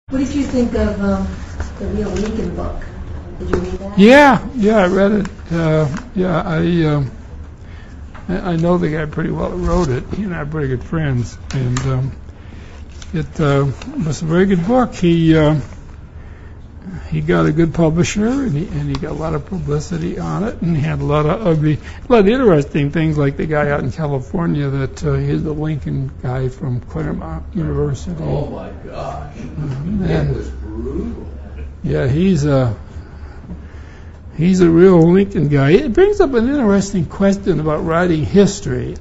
What did you think of the Real Lincoln book? Did you read that? Yeah, I read it. I know the guy pretty well who wrote it. He and I are pretty good friends, and it was a very good book. He got a good publisher, and he got a lot of publicity on it, and he had a lot of interesting things, like the guy out in California that he's the Lincoln guy from Claremont University. Oh my gosh, it was brutal. Yeah, he's a real Lincoln guy. It brings up an interesting question about writing history.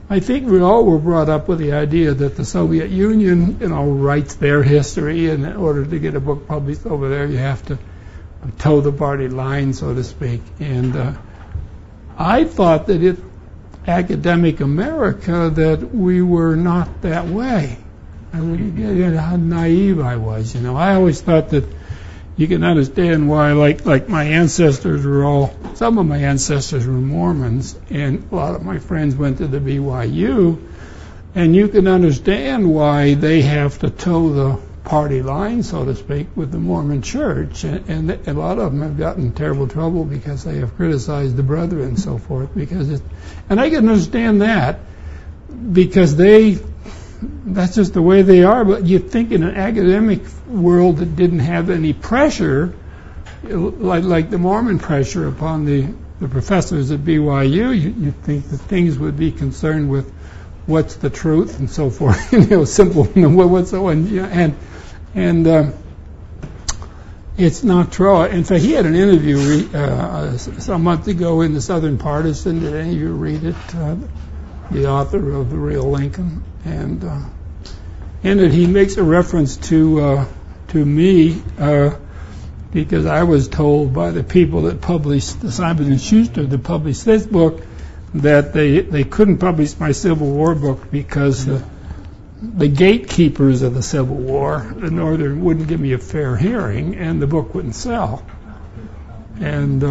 I think we all were brought up with the idea that the Soviet Union, writes their history, and in order to get a book published over there, you have to toe the party line, so to speak. And I thought that academic America, that we were not that way. I really did. How naive I was. I always thought that you can understand why, like my ancestors some of my ancestors were Mormons, and a lot of my friends went to the BYU, and you can understand why they have to toe the party line, so to speak, with the Mormon church, and a lot of them have gotten in terrible trouble because they have criticized the brethren and so forth, and I can understand that, because that's just the way they are. But you'd think in an academic world that didn't have any pressure, like the Mormon pressure upon the professors at BYU, you'd think that things would be concerned with what's the truth and so forth. Simple. What's the one? And it's not true. In fact, he had an interview some month ago in the Southern Partisan. Did any of you read it? The author of The Real Lincoln, and in it he makes a reference to me, because I was told by the people that published the Simon & Schuster that published this book that they couldn't publish my Civil War book because the gatekeepers of the Civil War, the Northern, wouldn't give me a fair hearing, and the book wouldn't sell. And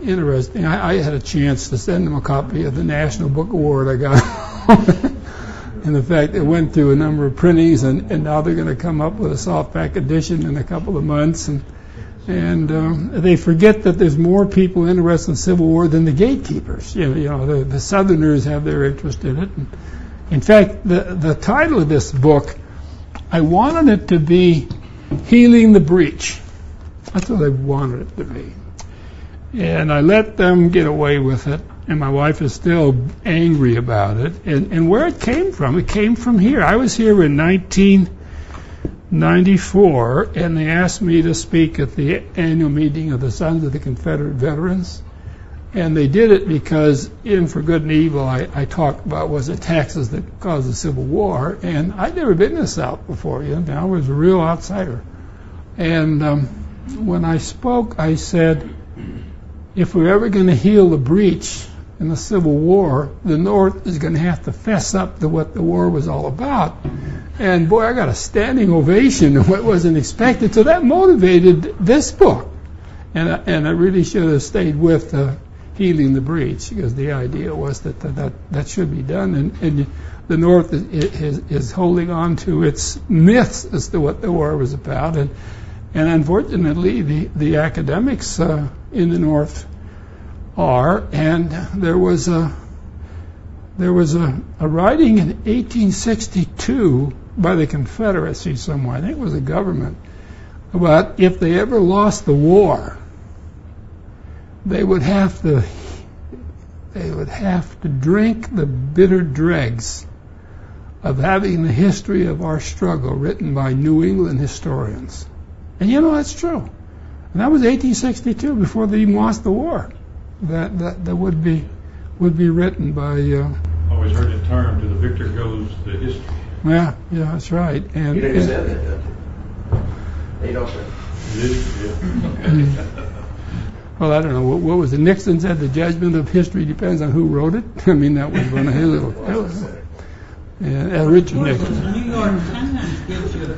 interesting, I had a chance to send them a copy of the National Book Award I got. And the fact it went through a number of printings, and now they're going to come up with a softback edition in a couple of months. And they forget that there's more people interested in Civil War than the gatekeepers. The Southerners have their interest in it. And in fact, the title of this book, I wanted it to be Healing the Breach. That's what I wanted it to be. And I let them get away with it, and my wife is still angry about it. And where it came from here. I was here in 1994, and they asked me to speak at the annual meeting of the Sons of the Confederate Veterans. And they did it because, in For Good and Evil, I talked about was it taxes that caused the Civil War. And I'd never been to the South before. I was a real outsider. And when I spoke, I said, if we're ever going to heal the breach in the Civil War, the North is going to have to fess up to what the war was all about. And boy, I got a standing ovation of what wasn't expected. So that motivated this book. And I really should have stayed with Healing the Breach, because the idea was that should be done. And the North is holding on to its myths as to what the war was about. And unfortunately, the academics in the North are. And there was a writing in 1862 by the Confederacy somewhere, I think it was the government, about if they ever lost the war, they would have to drink the bitter dregs of having the history of our struggle written by New England historians. And that's true. And that was 1862, before they even lost the war. That would be written by. Always heard the term, to the victor goes the history. Yeah, that's right. And You didn't say that, did you? Well, I don't know. What was it? Nixon said the judgment of history depends on who wrote it. I mean, that was one of his little. Richard Nixon. The New York Times gives you.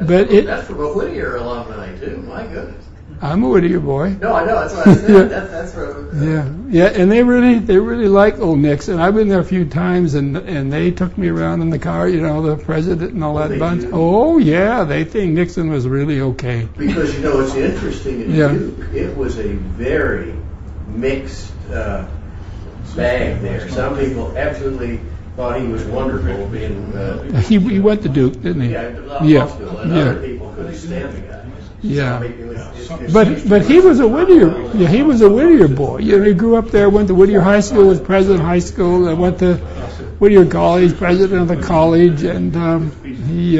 But that's from a Whittier alumni too. My goodness. I'm a Whittier boy. No, I know. That's what I said. That's what. Yeah, and they really like old Nixon. I've been there a few times, and they took me around in the car, you know, the president and all that bunch. Do? Oh yeah, they think Nixon was really okay. Because you know it's interesting in Duke. It was a very mixed bag there. Some people absolutely thought he was wonderful being. He went to Duke, didn't he? Yeah, law school, and other people couldn't stand the guy. Yeah, It's but he was a Whittier. Yeah, he was a Whittier boy. You know, he grew up there. Went to Whittier High School. Was president of high school. And went to Whittier College, president of the college, and he.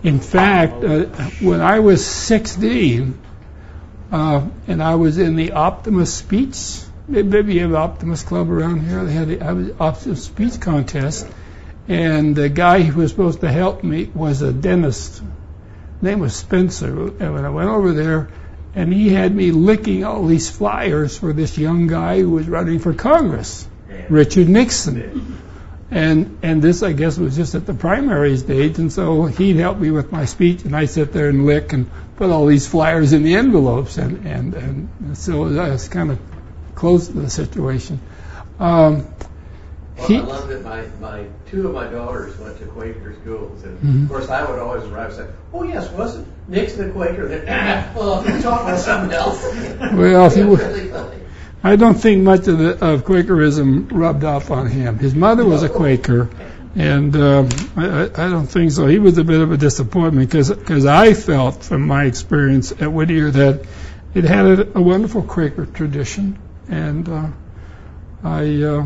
In fact, when I was 16, and I was in the Optimus speech. Maybe you have Optimus Club around here. They had the Optimus speech contest, and the guy who was supposed to help me was a dentist. His name was Spencer, and when I went over there, and he had me licking all these flyers for this young guy who was running for Congress, Richard Nixon. And this, I guess, was just at the primary stage, and so he'd help me with my speech, and I'd sit there and lick and put all these flyers in the envelopes, and so I was kind of close to the situation. I love that my two of my daughters went to Quaker schools, and of course I would always arrive and say, "Oh yes, wasn't Nixon a Quaker?" Well, if you talk about something else. Well, I don't think much of Quakerism rubbed off on him. His mother was a Quaker, and I don't think so. He was a bit of a disappointment because I felt from my experience at Whittier that it had a wonderful Quaker tradition, and I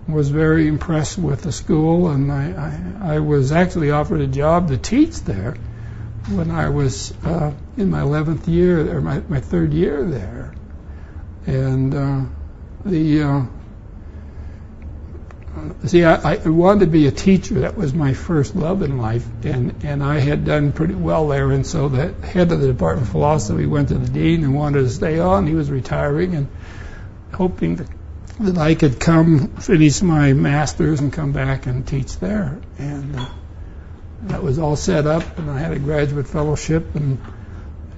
was very impressed with the school, and I was actually offered a job to teach there when I was in my 11th year, or my third year there. And I wanted to be a teacher. That was my first love in life, and I had done pretty well there. And so the head of the Department of Philosophy went to the dean and wanted to stay on. He was retiring, and hoping that I could come finish my master's and come back and teach there. And that was all set up, and I had a graduate fellowship in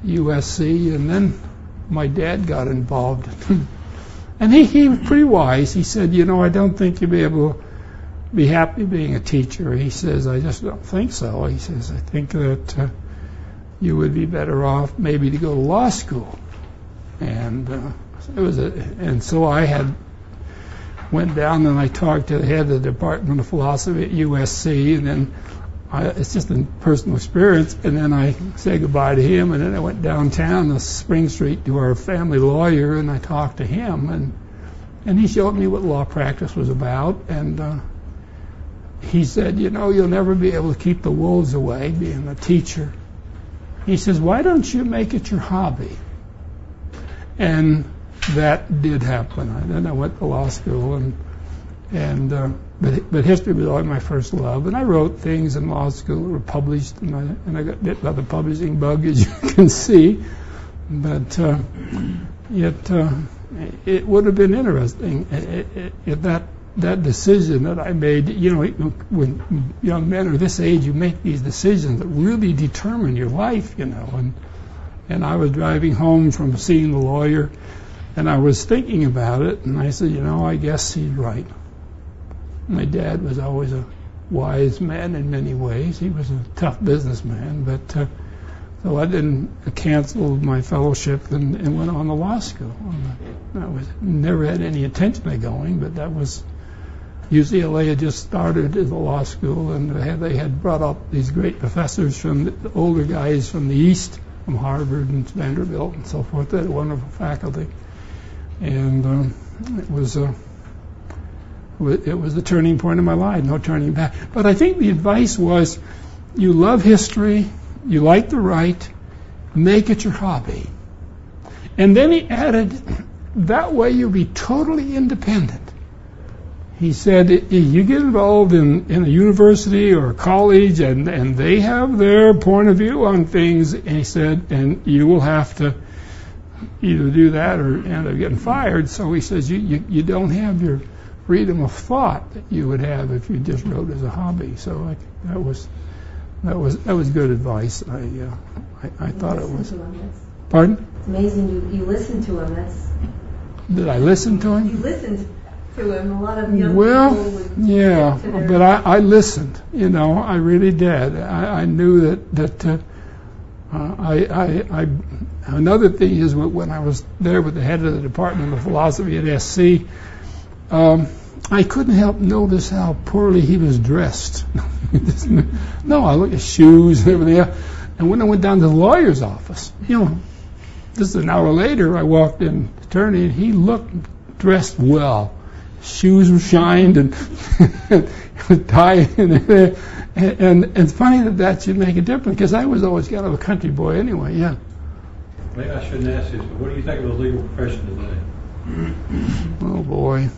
USC, and then my dad got involved. And he was pretty wise. He said, you know, I don't think you'll be able to be happy being a teacher. He says, I just don't think so. He says, I think that you would be better off maybe to go to law school. And and so I went down and I talked to the head of the Department of Philosophy at USC, and then it's just a personal experience, and then I said goodbye to him, and then I went downtown to Spring Street to our family lawyer, and I talked to him, and he showed me what law practice was about, and he said, you know, you'll never be able to keep the wolves away being a teacher. He says, why don't you make it your hobby? And that did happen. Then I went to law school, but history was always my first love, and I wrote things in law school that were published, and I got bit by the publishing bug, as you can see. But it would have been interesting if that decision that I made. You know, when young men are this age, you make these decisions that really determine your life. You know, and I was driving home from seeing the lawyer, and I was thinking about it, and I said, you know, I guess he's right. My dad was always a wise man in many ways. He was a tough businessman, but so I didn't cancel my fellowship and went on to law school. I never had any intention of going, but that was UCLA had just started as a law school, and they had brought up these great professors from the older guys from the East, from Harvard and Vanderbilt and so forth. They had wonderful faculty, and it was the turning point in my life, no turning back. But I think the advice was, you love history, you like to write, make it your hobby. And then he added, that way you'll be totally independent. He said, you get involved in a university or a college, and they have their point of view on things, and he said, and you will have to either do that or end up getting fired. So he says, you don't have your freedom of thought that you would have if you just wrote as a hobby. So that was good advice. I thought it was. Pardon? It's amazing you listened to him. Did I listen to You him? listened to him. A lot of young Well, people would yeah, stick to their- but I listened. I really did. I knew that another thing is when I was there with the head of the Department of Philosophy at SC, I couldn't help notice how poorly he was dressed. No, I looked at shoes and everything else. And when I went down to the lawyer's office, just an hour later, I walked in, the attorney, and he looked dressed well. Shoes were shined and tie and it's funny that should make a difference because I was always kind of a country boy anyway. Yeah. Maybe I shouldn't ask this, but what do you think of the legal profession today? Oh boy,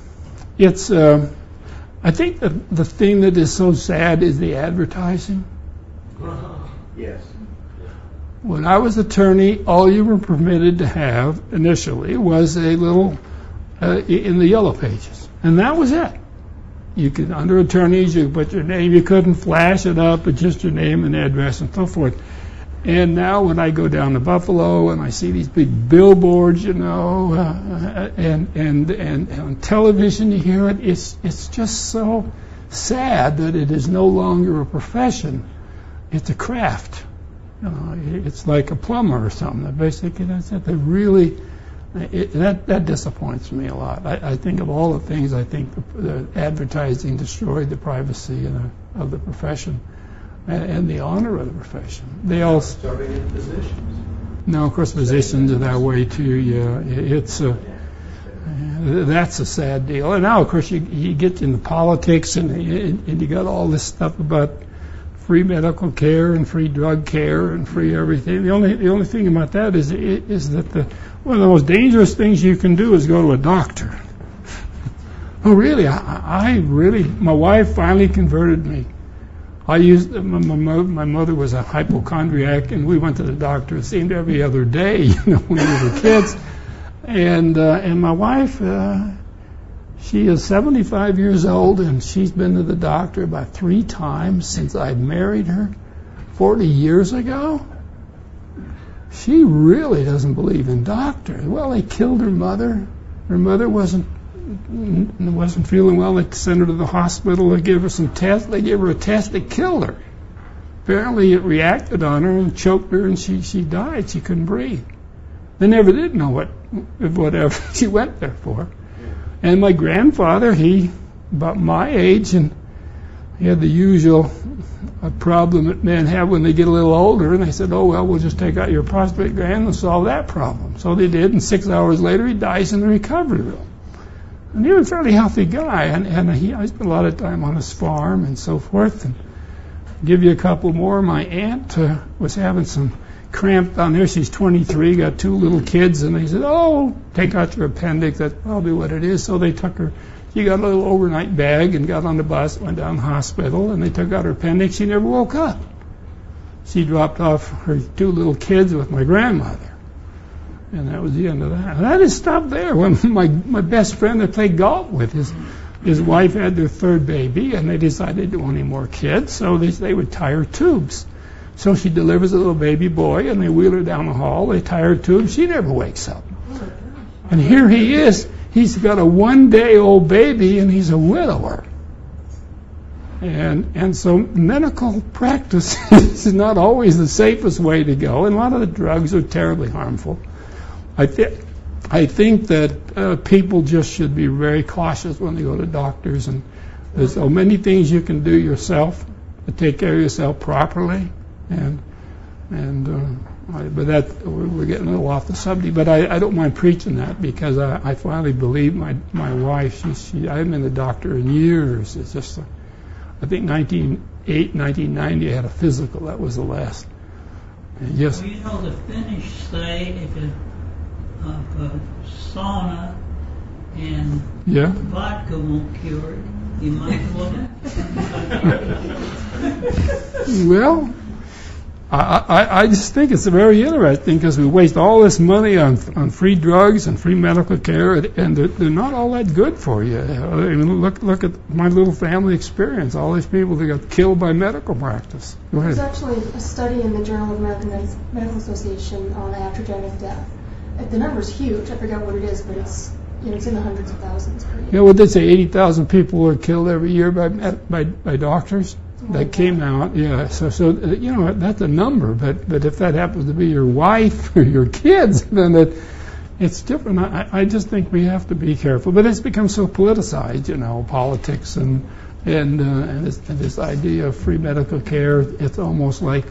it's. I think the thing that is so sad is the advertising. Yes. When I was attorney, all you were permitted to have initially was a little in the yellow pages, and that was it. You could, under attorneys, you could put your name. You couldn't flash it up, but just your name and address and so forth. And now when I go down to Buffalo and I see these big billboards, and on television you hear it, it's just so sad that it is no longer a profession. It's a craft. It's like a plumber or something. Basically, that's it. They really, that disappoints me a lot. I think of all the things, I think the advertising destroyed the privacy of the profession. And the honor of the profession. They all Starting in positions. No, of course, positions are that way too. Yeah, it's that's a sad deal. And now, of course, you get into politics, and you got all this stuff about free medical care and free drug care and free everything. The only thing about that is that one of the most dangerous things you can do is go to a doctor. Oh, really? I really. My wife finally converted me. My mother was a hypochondriac, and we went to the doctor. It seemed every other day, when we were kids. And my wife, she is 75 years old, and she's been to the doctor about 3 times since I married her 40 years ago. She really doesn't believe in doctors. Well, they killed her mother. Her mother wasn't feeling well. They sent her to the hospital. They gave her some tests. They gave her a test that killed her. Apparently it reacted on her and choked her, and she died. She couldn't breathe. They never did know whatever she went there for. And my grandfather, he about my age, and he had the usual problem that men have when they get a little older, and they said, oh, well, we'll just take out your prostate gland and solve that problem. So they did, and 6 hours later he dies in the recovery room. And he was a fairly healthy guy, and I spent a lot of time on his farm and so forth. And I'll give you a couple more. My aunt was having some cramp down there. She's 23, got 2 little kids, and they said, oh, take out your appendix. That's probably what it is. So they took her. She got a little overnight bag and got on the bus, went down to the hospital, and they took out her appendix. She never woke up. She dropped off her 2 little kids with my grandmother. And that was the end of that. And that is stopped there. When my best friend I played golf with, his wife had their 3rd baby, and they decided they didn't want any more kids, so they would tie her tubes. So she delivers a little baby boy, and they wheel her down the hall. They tie her tubes. She never wakes up. And here he is. He's got a 1-day-old baby, and he's a widower. And so medical practice is not always the safest way to go, and a lot of the drugs are terribly harmful. I think that people just should be very cautious when they go to doctors, and there's so many things you can do yourself to take care of yourself properly, but that we're getting a little off the subject. But I don't mind preaching that because I finally believe my wife. I haven't been to the doctor in years. It's just I think 1990 I had a physical. That was the last. And yes. Well, the Finnish say if a sauna and vodka won't cure it, you might want it. Well, I just think it's very interesting because we waste all this money on free drugs and free medical care, and they're not all that good for you. I mean, look at my little family experience. All these people that got killed by medical practice. Go ahead. There's actually a study in the Journal of American Medical Association on iatrogenic death. The number's huge. I forget what it is, but it's in the hundreds of thousands per year. Yeah, what they say, 80,000 people are killed every year by doctors. That came out, yeah. So that's a number. But if that happens to be your wife or your kids, then it's different. I just think we have to be careful. But it's become so politicized, politics and this idea of free medical care. It's almost like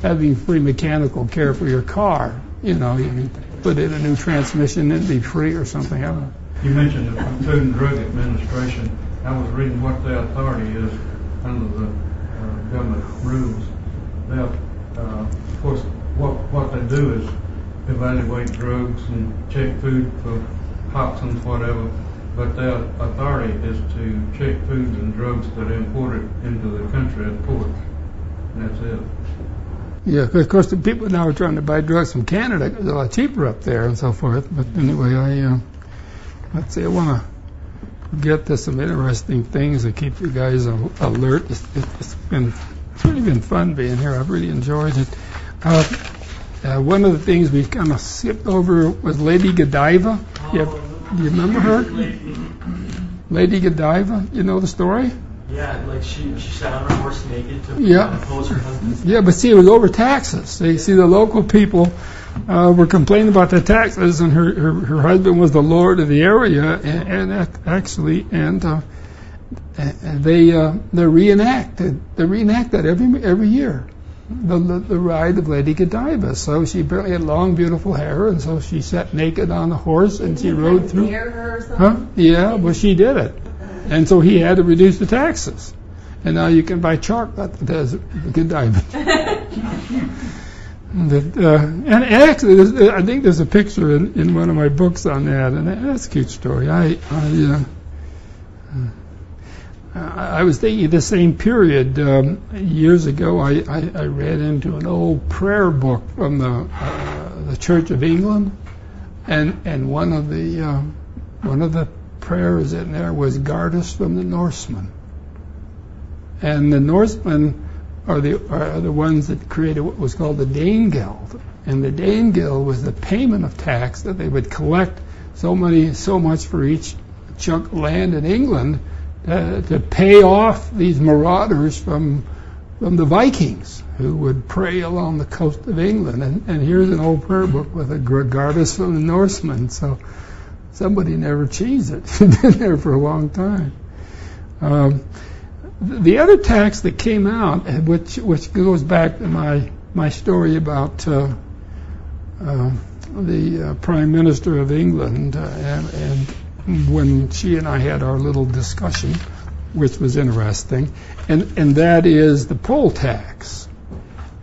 having free mechanical care for your car. You can put in a new transmission and it'd be free or something. I don't know. You mentioned the Food and Drug Administration. I was reading what their authority is under the government rules. Now, of course, what they do is evaluate drugs and check food for toxins, whatever. But their authority is to check foods and drugs that are imported into the country at port. And that's it. Yeah, of course, the people now are trying to buy drugs from Canada. It's a lot cheaper up there and so forth. But anyway, let's see, I want to get to some interesting things to keep you guys alert. It's really been fun being here. I've really enjoyed it. One of the things we kind of skipped over was Lady Godiva. Do you remember her? Lady Godiva, you know the story? Yeah, like she sat on her horse naked to oppose her husband. Yeah, but see, it was over taxes. The local people were complaining about the taxes, and her husband was the lord of the area, and they reenact that every year, the ride of Lady Godiva. So she apparently had long, beautiful hair, and so she sat naked on a horse and she rode through. Her or something? Huh? Yeah, well, she did it, and so he had to reduce the taxes, and now you can buy chocolate that has Godiva. And actually, I think there's a picture in one of my books on that, and that's a cute story. I was thinking of the same period years ago. I read into an old prayer book from the Church of England, and one of the prayers in there was "Guard us from the Norsemen," and the Norsemen are the ones that created what was called the Danegeld. And the Danegeld was the payment of tax that they would collect so much for each chunk of land in England to pay off these marauders from the Vikings who would prey along the coast of England. And here's an old prayer book with a "Guard us from the Norsemen." So somebody never changed it. It's been there for a long time. The other tax that came out, which goes back to my story about the Prime Minister of England, and when she and I had our little discussion, which was interesting, and that is the poll tax.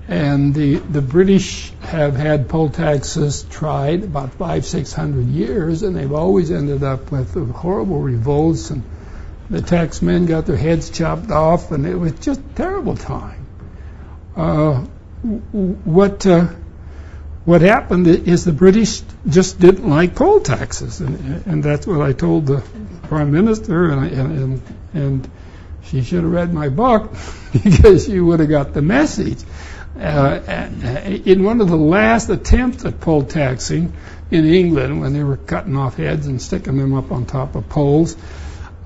And the British have had poll taxes tried about 500-600 years, and they've always ended up with horrible revolts, and the taxmen got their heads chopped off, and it was just a terrible time. What happened is the British just didn't like poll taxes, and that's what I told the Prime Minister, and she should have read my book because she would have got the message. In one of the last attempts at poll taxing in England, when they were cutting off heads and sticking them up on top of poles,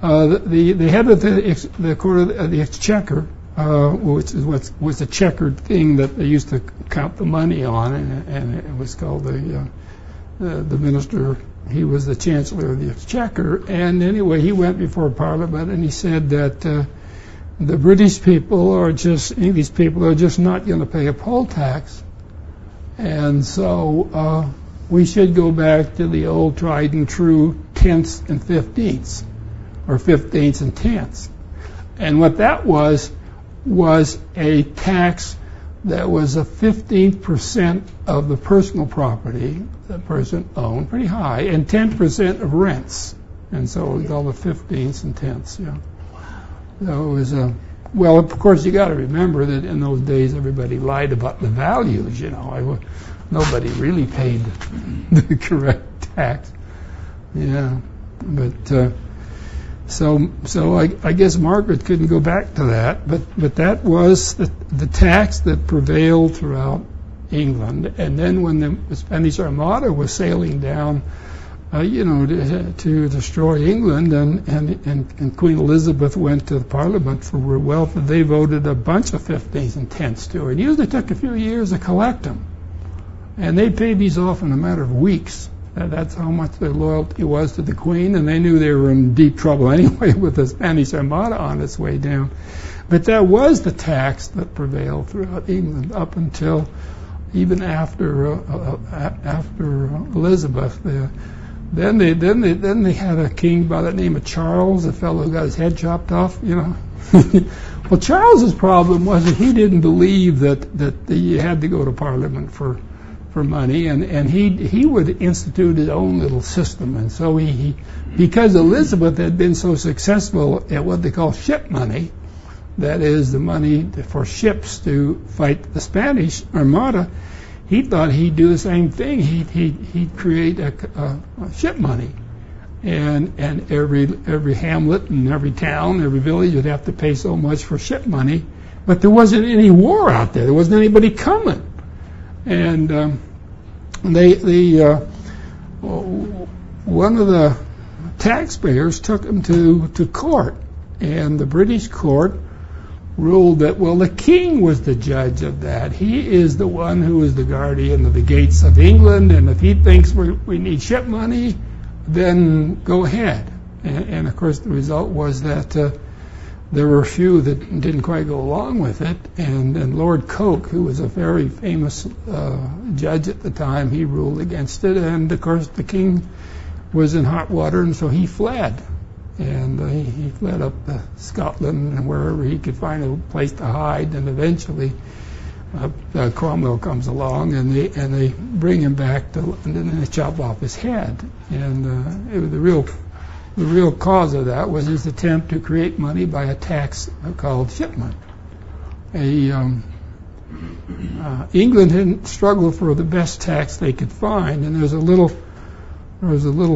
the head of the Court of the Exchequer, which is what was a checkered thing that they used to count the money on, and it was called the minister. He was the Chancellor of the Exchequer, and anyway, he went before Parliament and he said that the British people English people are just not going to pay a poll tax, and so we should go back to the old tried and true tenths and 15ths. Or 15ths and tenths. And what that was a tax that was a 15% of the personal property the person owned, pretty high, and 10% of rents. And so it was all the 15ths and tenths, yeah. So it was well, of course, you got to remember that in those days everybody lied about the values. Nobody really paid the correct tax. Yeah, but so I guess Margaret couldn't go back to that. But that was the tax that prevailed throughout England. And then when the Spanish Armada was sailing down, to destroy England, and Queen Elizabeth went to the Parliament for revolt, and they voted a bunch of 15s and 10s to her. It usually took a few years to collect them. And they paid these off in a matter of weeks. That's how much their loyalty was to the Queen, and they knew they were in deep trouble anyway with the Spanish Armada on its way down. But that was the tax that prevailed throughout England up until even after Elizabeth. Then they had a king by the name of Charles, a fellow who got his head chopped off. Well, Charles's problem was that he didn't believe that you had to go to Parliament for money, and he would institute his own little system. And so he because Elizabeth had been so successful at what they call ship money, that is the money for ships to fight the Spanish Armada, he thought he'd do the same thing. He'd create a ship money, and every hamlet and every town, every village would have to pay so much for ship money. But there wasn't any war out there. There wasn't anybody coming, and one of the taxpayers took him to court, and the British court ruled that, well, the king was the judge of that. He is the one who is the guardian of the gates of England, and if he thinks we need ship money, then go ahead. And of course, the result was that there were a few that didn't quite go along with it, and Lord Coke, who was a very famous judge at the time, he ruled against it, and of course the king was in hot water, and so he fled. And he fled up to Scotland and wherever he could find a place to hide. And eventually, Cromwell comes along, and they bring him back to London, and they chop off his head. And it was the real cause of that was his attempt to create money by a tax called shipment. England had struggled for the best tax they could find, and there's a little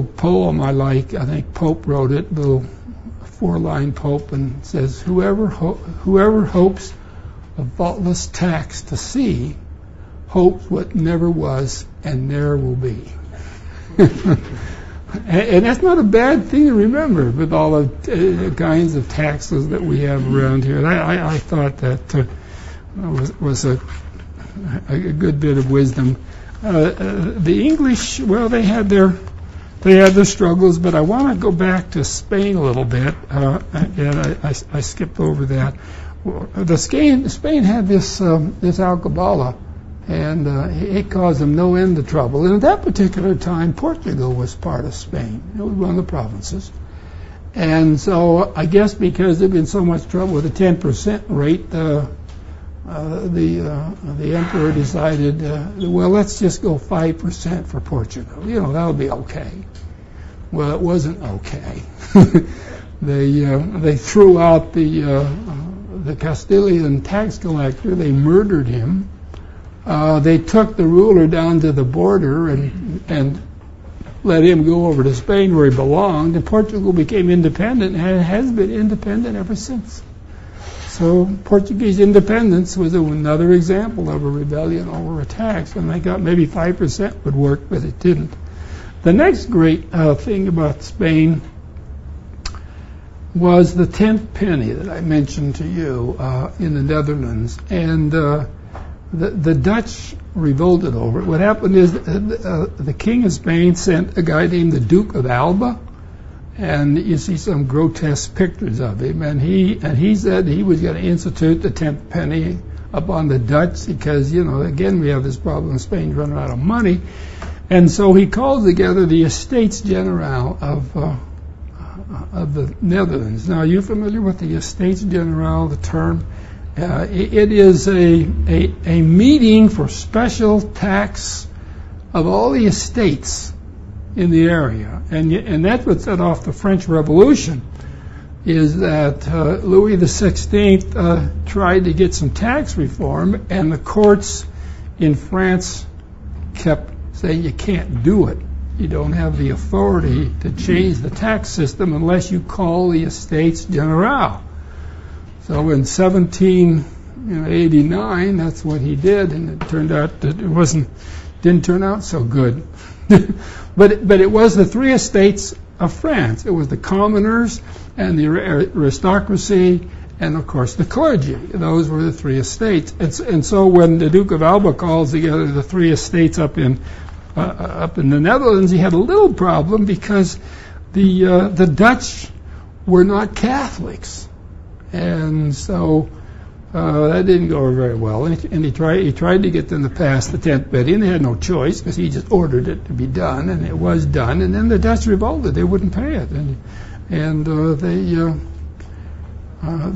poem I like. I think Pope wrote it, little 4-line Pope, and it says, whoever hopes a faultless tax to see, hopes what never was and ne'er will be. And that's not a bad thing to remember with all the kinds of taxes that we have around here. I thought that was a good bit of wisdom. The English, well, they had their struggles, but I want to go back to Spain a little bit, and I skipped over that. Spain had this alcabala, and it caused them no end of trouble. And at that particular time, Portugal was part of Spain. It was one of the provinces. And so I guess because there'd been so much trouble with the 10% rate, the emperor decided, well, let's just go 5% for Portugal. That'll be okay. Well, it wasn't okay. They threw out the Castilian tax collector. They murdered him. They took the ruler down to the border and let him go over to Spain where he belonged. And Portugal became independent, and it has been independent ever since. So Portuguese independence was another example of a rebellion over a tax, and they got maybe 5% would work, but it didn't. The next great thing about Spain was the 10th penny that I mentioned to you in the Netherlands, and the Dutch revolted over it. What happened is the King of Spain sent a guy named the Duke of Alba, and you see some grotesque pictures of him, and he said he was going to institute the 10th penny upon the Dutch because, again, we have this problem in Spain running out of money. And so he called together the Estates General of the Netherlands. Now, are you familiar with the Estates General, the term? It is a meeting for special tax of all the estates in the area, and that's what set off the French Revolution. is that Louis XVI tried to get some tax reform, and the courts in France kept saying you can't do it. You don't have the authority to change the tax system unless you call the Estates General. So in 1789, that's what he did, and it turned out that it didn't turn out so good. but it was the three estates of France. It was the commoners and the aristocracy and, of course, the clergy. Those were the three estates. And so when the Duke of Alba calls together the three estates up in the Netherlands, he had a little problem because the Dutch were not Catholics. And so that didn't go very well. And he tried to get them to pass the 10th bidding. They had no choice because he just ordered it to be done, and it was done. And then the Dutch revolted. They wouldn't pay it. And the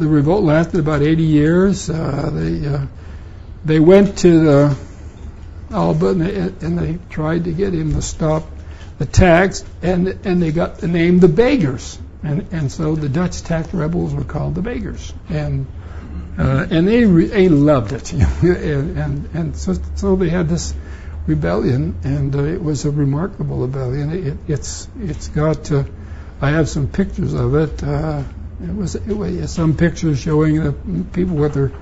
revolt lasted about 80 years. They went to Alba and they tried to get him to stop the tax, and they got the name the Beggars. And so the Dutch tax rebels were called the Beggars. And they loved it, and so they had this rebellion, and it was a remarkable rebellion. It's got I have some pictures of it. It was some pictures showing the people with their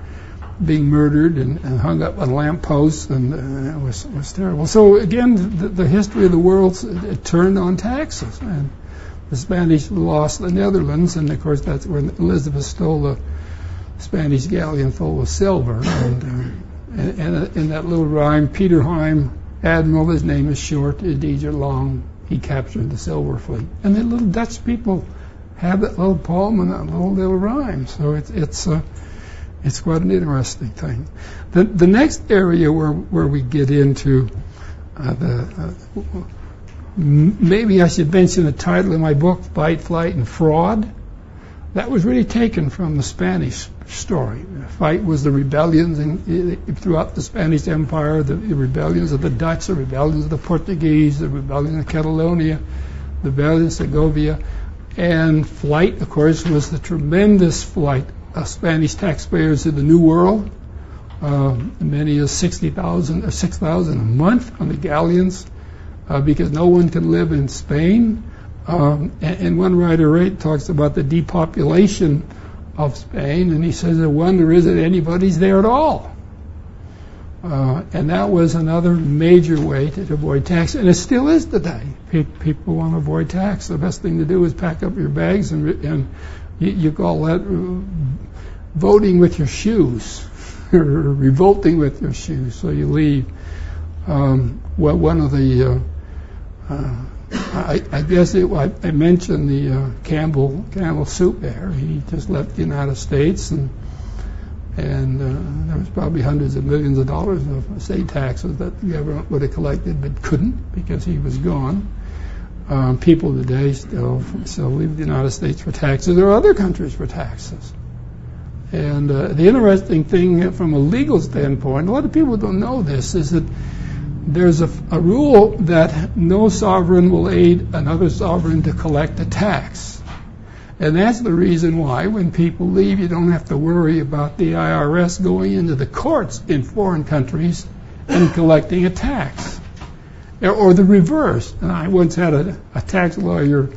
being murdered and hung up on lampposts, and it was terrible. So again, the history of the world it turned on taxes, and the Spanish lost the Netherlands, and of course that's when Elizabeth stole the Spanish galleon full of silver, and in that little rhyme, Peter Heim, Admiral, his name is short, his deeds are long, he captured the silver fleet. And the little Dutch people have that little poem and that little rhyme, so it's quite an interesting thing. The next area where we get into maybe I should mention the title of my book, Fight, Flight, and Fraud. That was really taken from the Spanish story. Fight was the rebellions throughout the Spanish Empire, the rebellions of the Dutch, the rebellions of the Portuguese, the rebellion of Catalonia, the rebellion of Segovia. And flight, of course, was the tremendous flight of Spanish taxpayers to the New World. Many as 60,000 or 6,000 a month on the galleons, because no one can live in Spain. And one writer talks about the depopulation of Spain, and he says the wonder is that anybody's there at all. And that was another major way to avoid tax, and it still is today. People want to avoid tax. The best thing to do is pack up your bags, and you call that voting with your shoes, or revolting with your shoes, so you leave. Well, one of the I guess I mentioned the Campbell soup there. He just left the United States, and there was probably hundreds of millions of dollars of estate taxes that the government would have collected, but couldn't because he was gone. People today still leave the United States for taxes, or other countries for taxes. And the interesting thing from a legal standpoint, a lot of people don't know this, is that there's a rule that no sovereign will aid another sovereign to collect a tax. And that's the reason why when people leave, you don't have to worry about the IRS going into the courts in foreign countries and collecting a tax. Or the reverse. And I once had a tax lawyer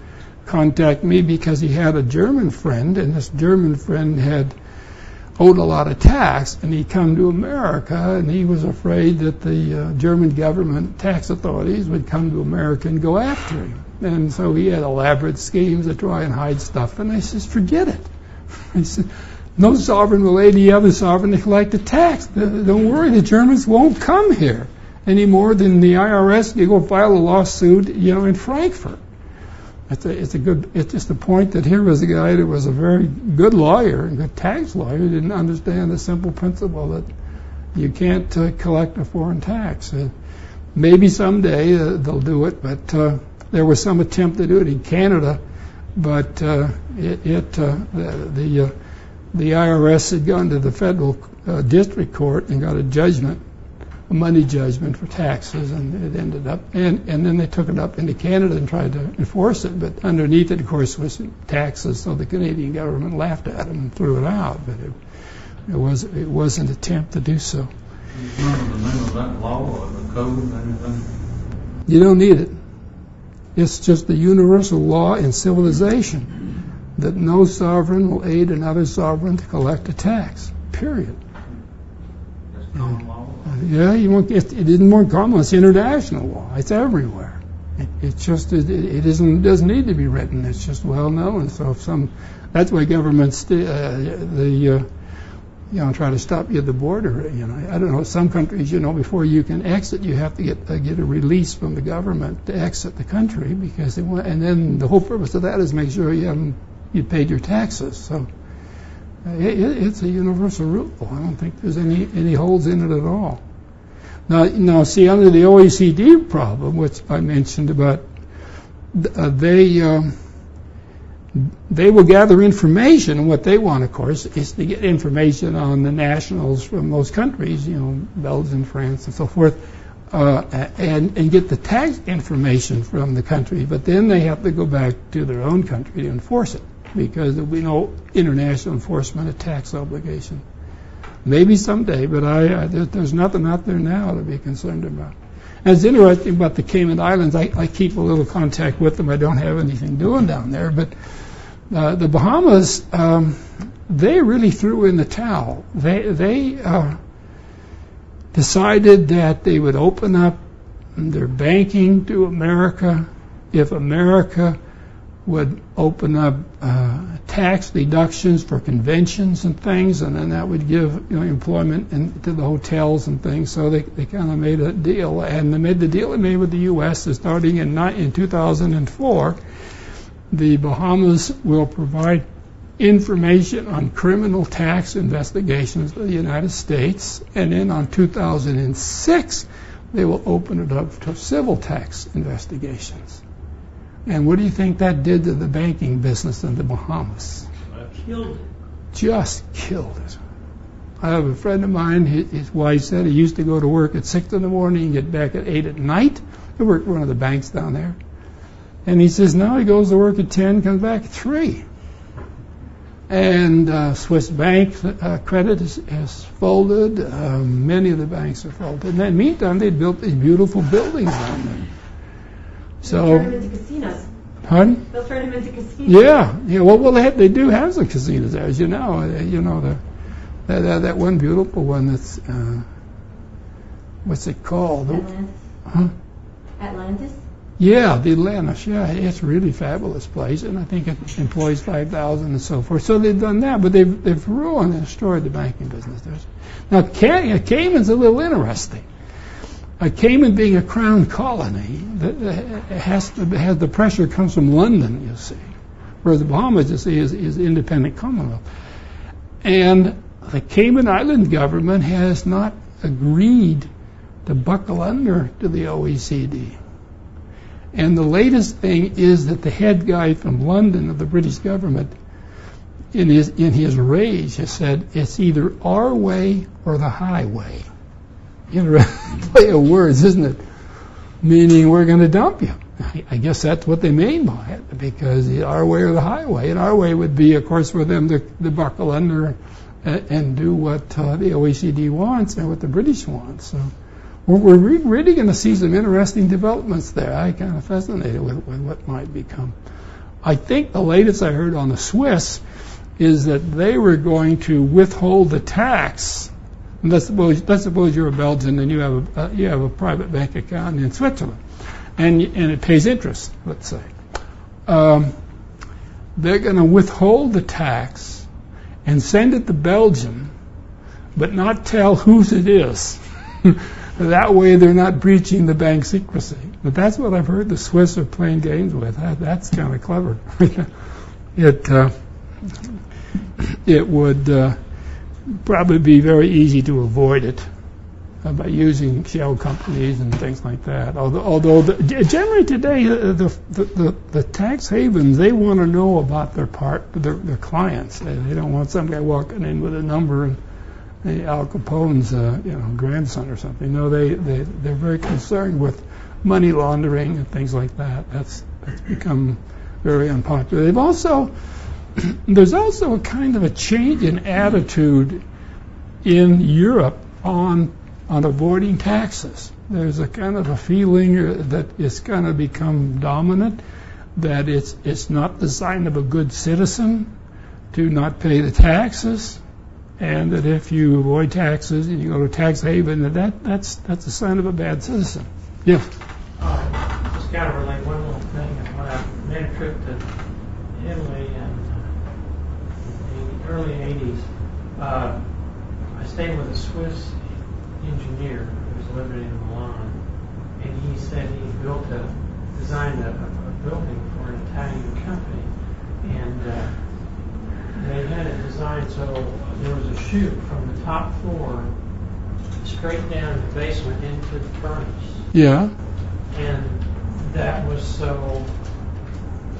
contact me because he had a German friend, and this German friend had owed a lot of tax, and he'd come to America, and he was afraid that the German government tax authorities would come to America and go after him. And so he had elaborate schemes to try and hide stuff, and I says, forget it. He said, no sovereign will aid the other sovereign to collect the tax. Don't worry, the Germans won't come here any more than the IRS. You go file a lawsuit, in Frankfurt. It's just a point that here was a guy that was a very good lawyer, a good tax lawyer, who didn't understand the simple principle that you can't collect a foreign tax. Maybe someday they'll do it, but there was some attempt to do it in Canada, but the IRS had gone to the federal district court and got a judgment a money judgment for taxes, and it ended up, and then they took it up into Canada and tried to enforce it, but underneath it, of course, was taxes, so the Canadian government laughed at them and threw it out, but it was an attempt to do so. Do you remember the name of that law or the code or anything? You don't need it. It's just the universal law in civilization that no sovereign will aid another sovereign to collect a tax, period. That's common law? Yeah, it isn't more common. It's international law. It's everywhere. It doesn't need to be written. It's just well known. So that's why governments try to stop you at the border. I don't know. Some countries, before you can exit, you have to get a release from the government to exit the country because they want. And then the whole purpose of that is make sure you paid your taxes. So. It's a universal rule. I don't think there's any holes in it at all. Now, see, under the OECD problem, which I mentioned about, they will gather information, and what they want, of course, is to get information on the nationals from those countries, Belgium, France, and so forth, and get the tax information from the country. But then they have to go back to their own country to enforce it, because there'll be no international enforcement of tax obligation. Maybe someday, but there's nothing out there now to be concerned about. And it's interesting about the Cayman Islands. I keep a little contact with them. I don't have anything doing down there, but the Bahamas, they really threw in the towel. They decided that they would open up their banking to America if America would open up tax deductions for conventions and things, and then that would give employment to the hotels and things. So they kind of made a deal, and they made with the U.S. is starting in 2004. The Bahamas will provide information on criminal tax investigations to the United States, and then on 2006 they will open it up to civil tax investigations. And what do you think that did to the banking business in the Bahamas? Killed it. Just killed it. I have a friend of mine, his wife said he used to go to work at 6 in the morning and get back at 8 at night. He worked for one of the banks down there. And he says now he goes to work at 10, comes back at 3. And Swiss Bank credit has folded. Many of the banks are folded. And in the meantime, they built these beautiful buildings down there. So, they'll turn them into casinos. Pardon? They'll turn them into casinos. Yeah. Well, they do have some casinos there, as you know. That one beautiful one that's what's it called? Atlantis. Huh? Atlantis. Yeah, the Atlantis. Yeah, it's a really fabulous place, and I think it employs 5,000 and so forth. So they've done that, but they've ruined and destroyed the banking business. Now, Cayman's a little interesting. Cayman being a crown colony, has the pressure comes from London, you see, whereas the Bahamas, you see, is independent Commonwealth. And the Cayman Island government has not agreed to buckle under to the OECD. And the latest thing is that the head guy from London of the British government, in his rage, has said it's either our way or the highway. Interesting play of words, isn't it? Meaning we're going to dump you. I guess that's what they mean by it, because our way or the highway. And our way would be, of course, for them to buckle under and do what the OECD wants and what the British want. So we're really going to see some interesting developments there. I'm kind of fascinated with what might become. I think the latest I heard on the Swiss is that they were going to withhold the tax. And let's suppose you're a Belgian and you have a private bank account in Switzerland, and it pays interest. Let's say they're going to withhold the tax and send it to Belgium, but not tell whose it is. That way, they're not breaching the bank secrecy. But that's what I've heard the Swiss are playing games with. That's kind of clever. It would probably be very easy to avoid it by using shell companies and things like that. Although generally today, the tax havens, they want to know about their clients. They don't want some guy walking in with a number Al Capone's grandson or something. No, they're very concerned with money laundering and things like that. That's become very unpopular. There's also a kind of a change in attitude in Europe on avoiding taxes. There's a kind of a feeling that it's going to become dominant, that it's not the sign of a good citizen to not pay the taxes, and that if you avoid taxes and you go to a tax haven, that's a sign of a bad citizen. Yeah. Just kind of relate one little thing. When I made a trip to Italy in the early 80s, I stayed with a Swiss engineer who was living in Milan, and he said he designed a building for an Italian company, and they had it designed so there was a chute from the top floor straight down the basement into the furnace. Yeah. And that was so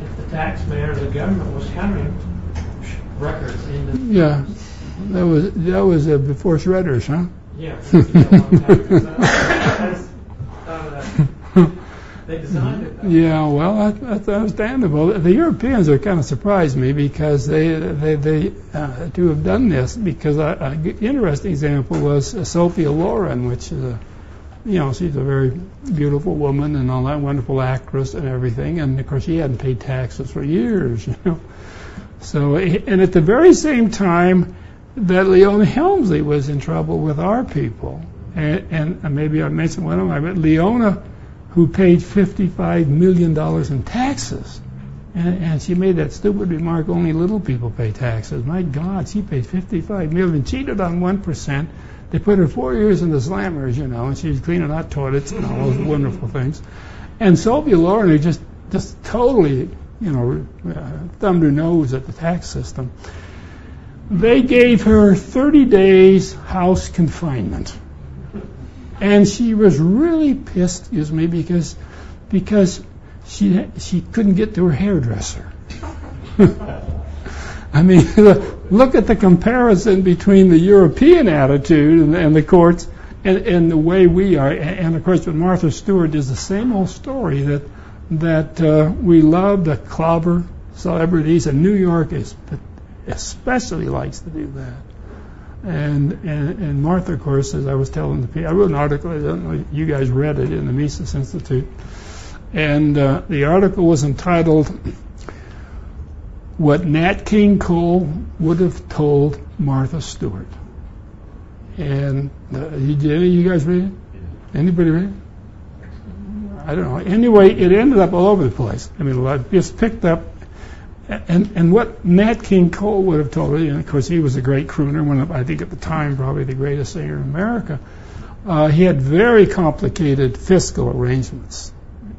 if the taxman or the government was coming, records into. Yeah. That was before shredders, huh? Yeah. They designed it. Yeah, well, that's understandable. The Europeans are kind of surprised me because they to have done this, because an interesting example was Sophia Loren, which is she's a very beautiful woman and all that, wonderful actress and everything, and of course she hadn't paid taxes for years, So, and at the very same time that Leona Helmsley was in trouble with our people, and maybe I mentioned one of them, but Leona, who paid $55 million in taxes. And she made that stupid remark, only little people pay taxes. My God, she paid $55 million, cheated on 1%. They put her 4 years in the slammers, and she was cleaning out toilets and all those wonderful things. And Sophia Loren, who just totally, thumbed her nose at the tax system. They gave her 30 days house confinement. And she was really pissed, because she couldn't get to her hairdresser. I mean, look at the comparison between the European attitude and the courts and the way we are. And of course, with Martha Stewart is the same old story that we love to clobber celebrities, and New York especially likes to do that. And Martha, of course, as I was telling the people, I wrote an article, I don't know if you guys read it, in the Mises Institute, and the article was entitled, "What Nat King Cole Would Have Told Martha Stewart." And did you guys read it? Anybody read it? I don't know. Anyway, it ended up all over the place. I mean, I just picked up. And what Nat King Cole would have told her, and of course he was a great crooner, one of, I think at the time, probably the greatest singer in America. He had very complicated fiscal arrangements.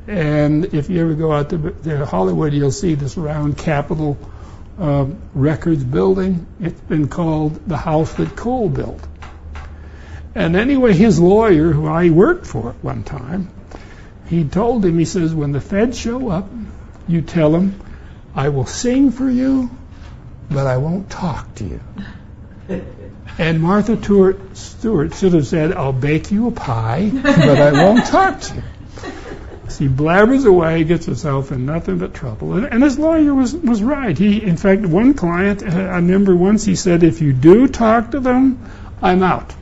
And if you ever go out to Hollywood, you'll see this round Capitol Records building. It's been called the house that Cole built. And anyway, his lawyer, who I worked for at one time, he told him, he says, when the feds show up, you tell them, I will sing for you, but I won't talk to you. And Martha Stewart should have said, I'll bake you a pie, but I won't talk to you. She blabbers away, gets herself in nothing but trouble. And this lawyer was right. He, in fact, one client, I remember once he said, if you do talk to them, I'm out.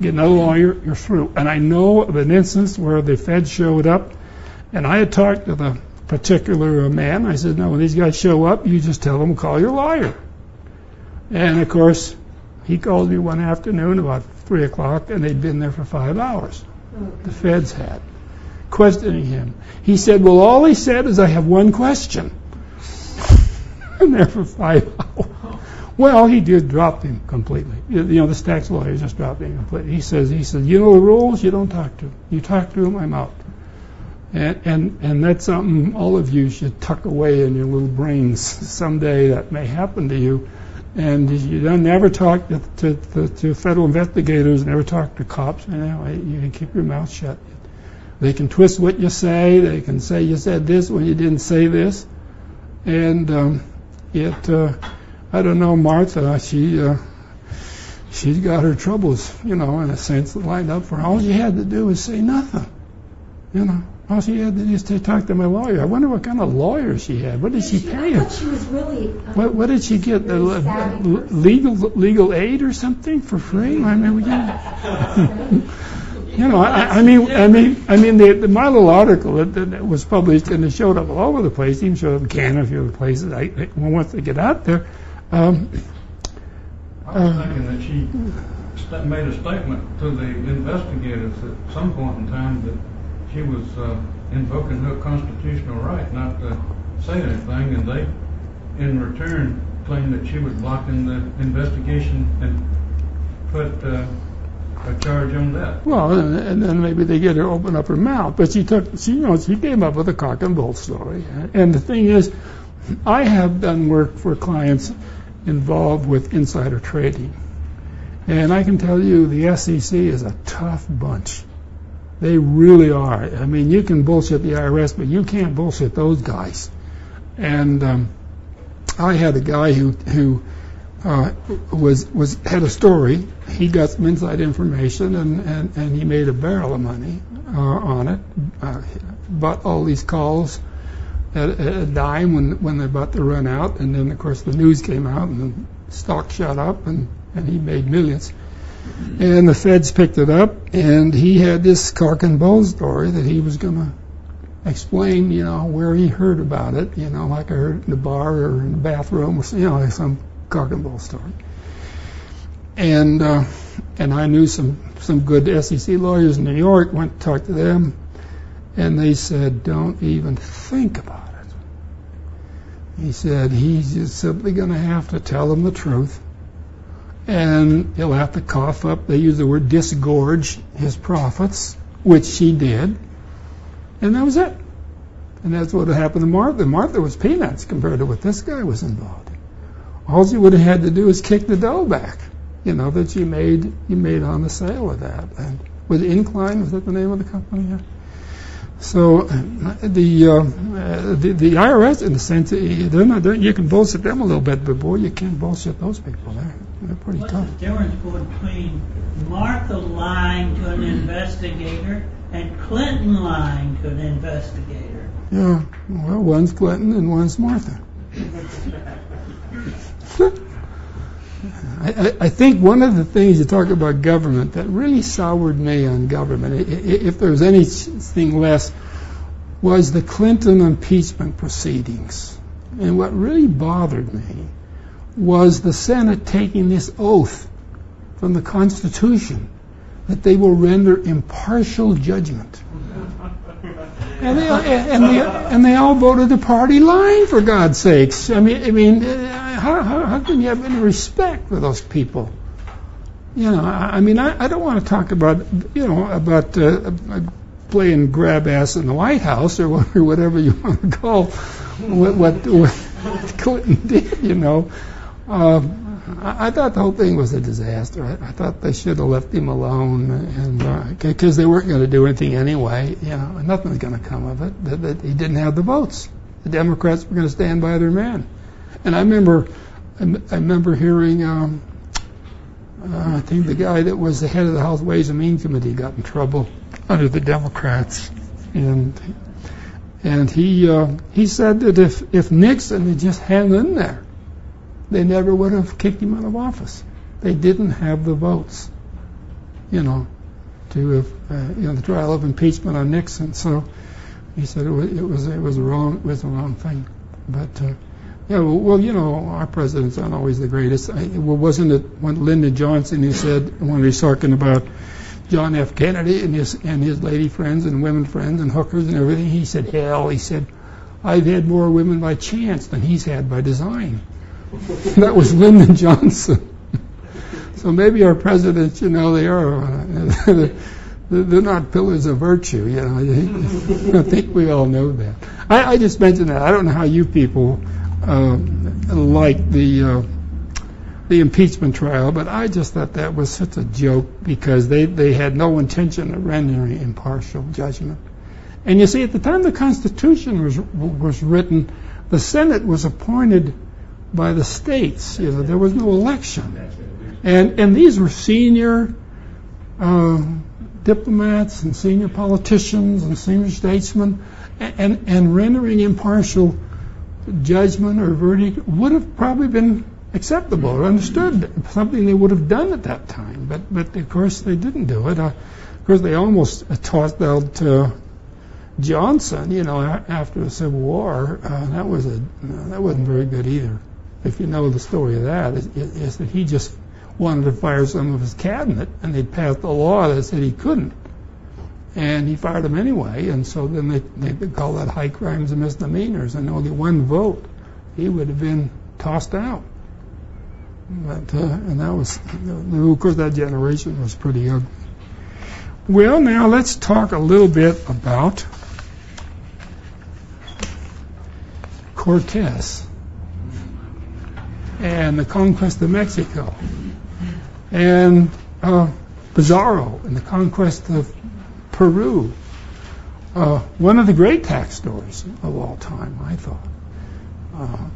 Get another lawyer, you're through. And I know of an instance where the feds showed up, and I had talked to the particular man. I said, no, when these guys show up, you just tell them, call your lawyer. And, of course, he called me one afternoon about 3 o'clock, and they'd been there for 5 hours. The feds had. Questioning him. He said, well, all he said is I have one question. And there for 5 hours. Well, he did drop him completely. This tax lawyer just dropped him completely. He says, you know the rules, you don't talk to him. You talk to him, I'm out. And that's something all of you should tuck away in your little brains. Someday that may happen to you. And you don't never talk to federal investigators, never talk to cops. You can keep your mouth shut. They can twist what you say. They can say you said this when you didn't say this. And I don't know, Martha, she's got her troubles, in a sense, lined up for her. All she had to do was say nothing, All she had to do is to talk to my lawyer. I wonder what kind of lawyer she had. What did she pay him? I thought she was really... What did she get? Legal aid or something for free? I mean, the my little article that was published and it showed up all over the place, even showed up in Canada, a few other places. Once they get out there, I was thinking that she made a statement to the investigators at some point in time that she was invoking her constitutional right not to say anything, and they, in return, claimed that she was blocking the investigation and put a charge on that. Well, and then maybe they get her to open up her mouth. But she came up with a cock and bull story. And the thing is, I have done work for clients involved with insider trading. And I can tell you the SEC is a tough bunch. They really are. I mean, you can bullshit the IRS, but you can't bullshit those guys. And I had a guy who had a story. He got some inside information, and he made a barrel of money on it. Bought all these calls at a dime when they're about to run out, and then of course the news came out, and the stock shot up, and he made millions. And the feds picked it up, and he had this cock and bull story that he was going to explain, where he heard about it, like I heard it in the bar or in the bathroom, or like some cock and bull story. And I knew some good SEC lawyers in New York, went to talk to them, and they said, don't even think about it. He said, he's just simply going to have to tell them the truth. And he'll have to cough up, they use the word disgorge, his profits, which she did. And that was it. And that's what happened to Martha. Martha was peanuts compared to what this guy was involved in. All she would have had to do is kick the dough back, that she made on the sale of that. And with Incline, was that the name of the company? Yeah. So the IRS, in the sense, you can bullshit them a little bit, but boy, you can't bullshit those people. They're pretty tough. What's the difference between Martha lying to an investigator and Clinton lying to an investigator? Yeah, well, one's Clinton and one's Martha. I think one of the things you talk about government that really soured me on government, if there was anything less, was the Clinton impeachment proceedings. And what really bothered me was the Senate taking this oath from the Constitution that they will render impartial judgment. And they all voted the party line, for God's sakes. I mean, how can you have any respect for those people? I don't want to talk about playing grab ass in the White House or whatever you want to call what Clinton did. I thought the whole thing was a disaster. I thought they should have left him alone, and because they weren't going to do anything anyway. Nothing was going to come of it. That he didn't have the votes. The Democrats were going to stand by their man. And I remember hearing, I think the guy that was the head of the House Ways and Means Committee got in trouble under the Democrats, and he said that if Nixon had just hung in there, they never would have kicked him out of office. They didn't have the votes, to have, the trial of impeachment on Nixon. So he said it was the wrong thing. But our presidents aren't always the greatest. Wasn't it when Lyndon Johnson who said when he was talking about John F. Kennedy and his lady friends and women friends and hookers and everything? He said, he said, I've had more women by chance than he's had by design. That was Lyndon Johnson. So maybe our presidents, they are, they're not pillars of virtue, I think we all know that. I just mentioned that. I don't know how you people like the impeachment trial, but I just thought that was such a joke because they had no intention of rendering impartial judgment. And you see, at the time the Constitution was written, the Senate was appointed by the states. There was no election. And these were senior diplomats and senior politicians and senior statesmen, and rendering impartial judgment or verdict would have probably been acceptable or understood, something they would have done at that time. But of course they didn't do it. Of course they almost tossed out Johnson, after the Civil War. That wasn't very good either. If you know the story of that, is that he just wanted to fire some of his cabinet, and they'd passed a law that said he couldn't. And he fired them anyway, and so then they call that high crimes and misdemeanors, and only one vote, he would have been tossed out. But, and that was, of course, that generation was pretty ugly. Well, now let's talk a little bit about Cortez and the conquest of Mexico, and Pizarro and the conquest of Peru. One of the great tax stories of all time, I thought.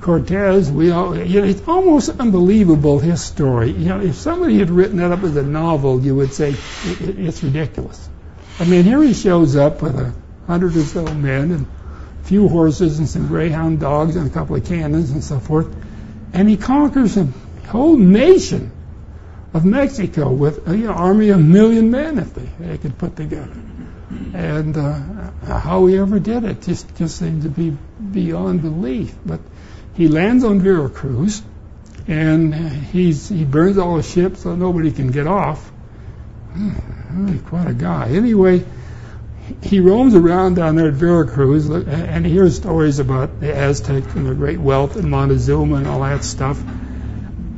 Cortez, it's almost unbelievable, his story. If somebody had written that up as a novel, you would say it's ridiculous. I mean, here he shows up with 100 or so men and a few horses and some greyhound dogs and a couple of cannons and so forth, and he conquers a whole nation of Mexico with an army of 1 million men if they could put together. And how he ever did it just seemed to be beyond belief. But he lands on Veracruz, and he burns all the ships so nobody can get off. Really quite a guy. Anyway, he roams around down there at Veracruz, and he hears stories about the Aztecs and their great wealth and Montezuma and all that stuff.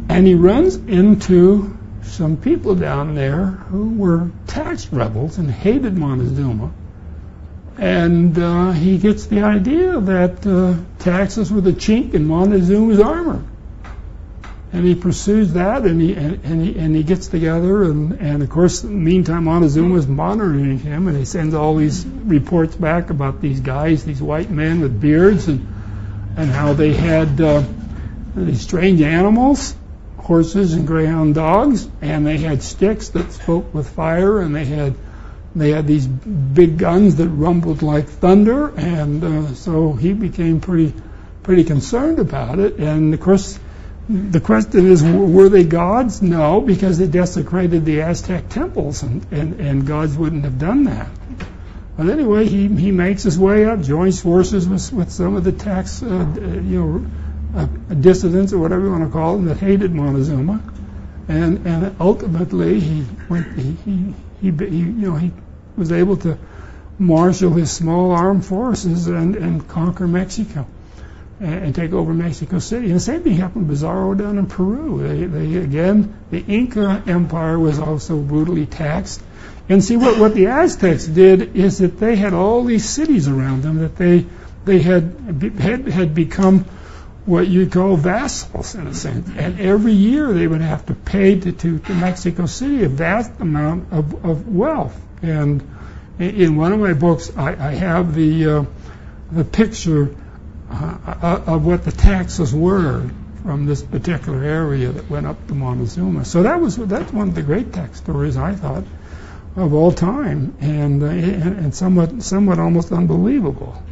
And he runs into some people down there who were tax rebels and hated Montezuma. And he gets the idea that taxes were the chink in Montezuma's armor. And he pursues that, and he gets together, and of course, meantime, Montezuma is monitoring him, and he sends all these reports back about these guys, these white men with beards, and how they had these strange animals, horses and greyhound dogs, and they had sticks that spoke with fire, and they had these big guns that rumbled like thunder, and so he became pretty concerned about it. And of course, the question is, were they gods? No, because they desecrated the Aztec temples, and gods wouldn't have done that. But anyway, he makes his way up, joins forces with some of the tax, dissidents or whatever you want to call them that hated Montezuma, and ultimately he was able to marshal his small armed forces and conquer Mexico and take over Mexico City. And the same thing happened to Pizarro down in Peru. They again, the Inca Empire was also brutally taxed. And see, what the Aztecs did is that they had all these cities around them that they had become what you'd call vassals, in a sense. And every year they would have to pay to Mexico City a vast amount of wealth. And in one of my books, I have the picture of what the taxes were from this particular area that went up to Montezuma. So that's one of the great tax stories, I thought, of all time, and somewhat almost unbelievable.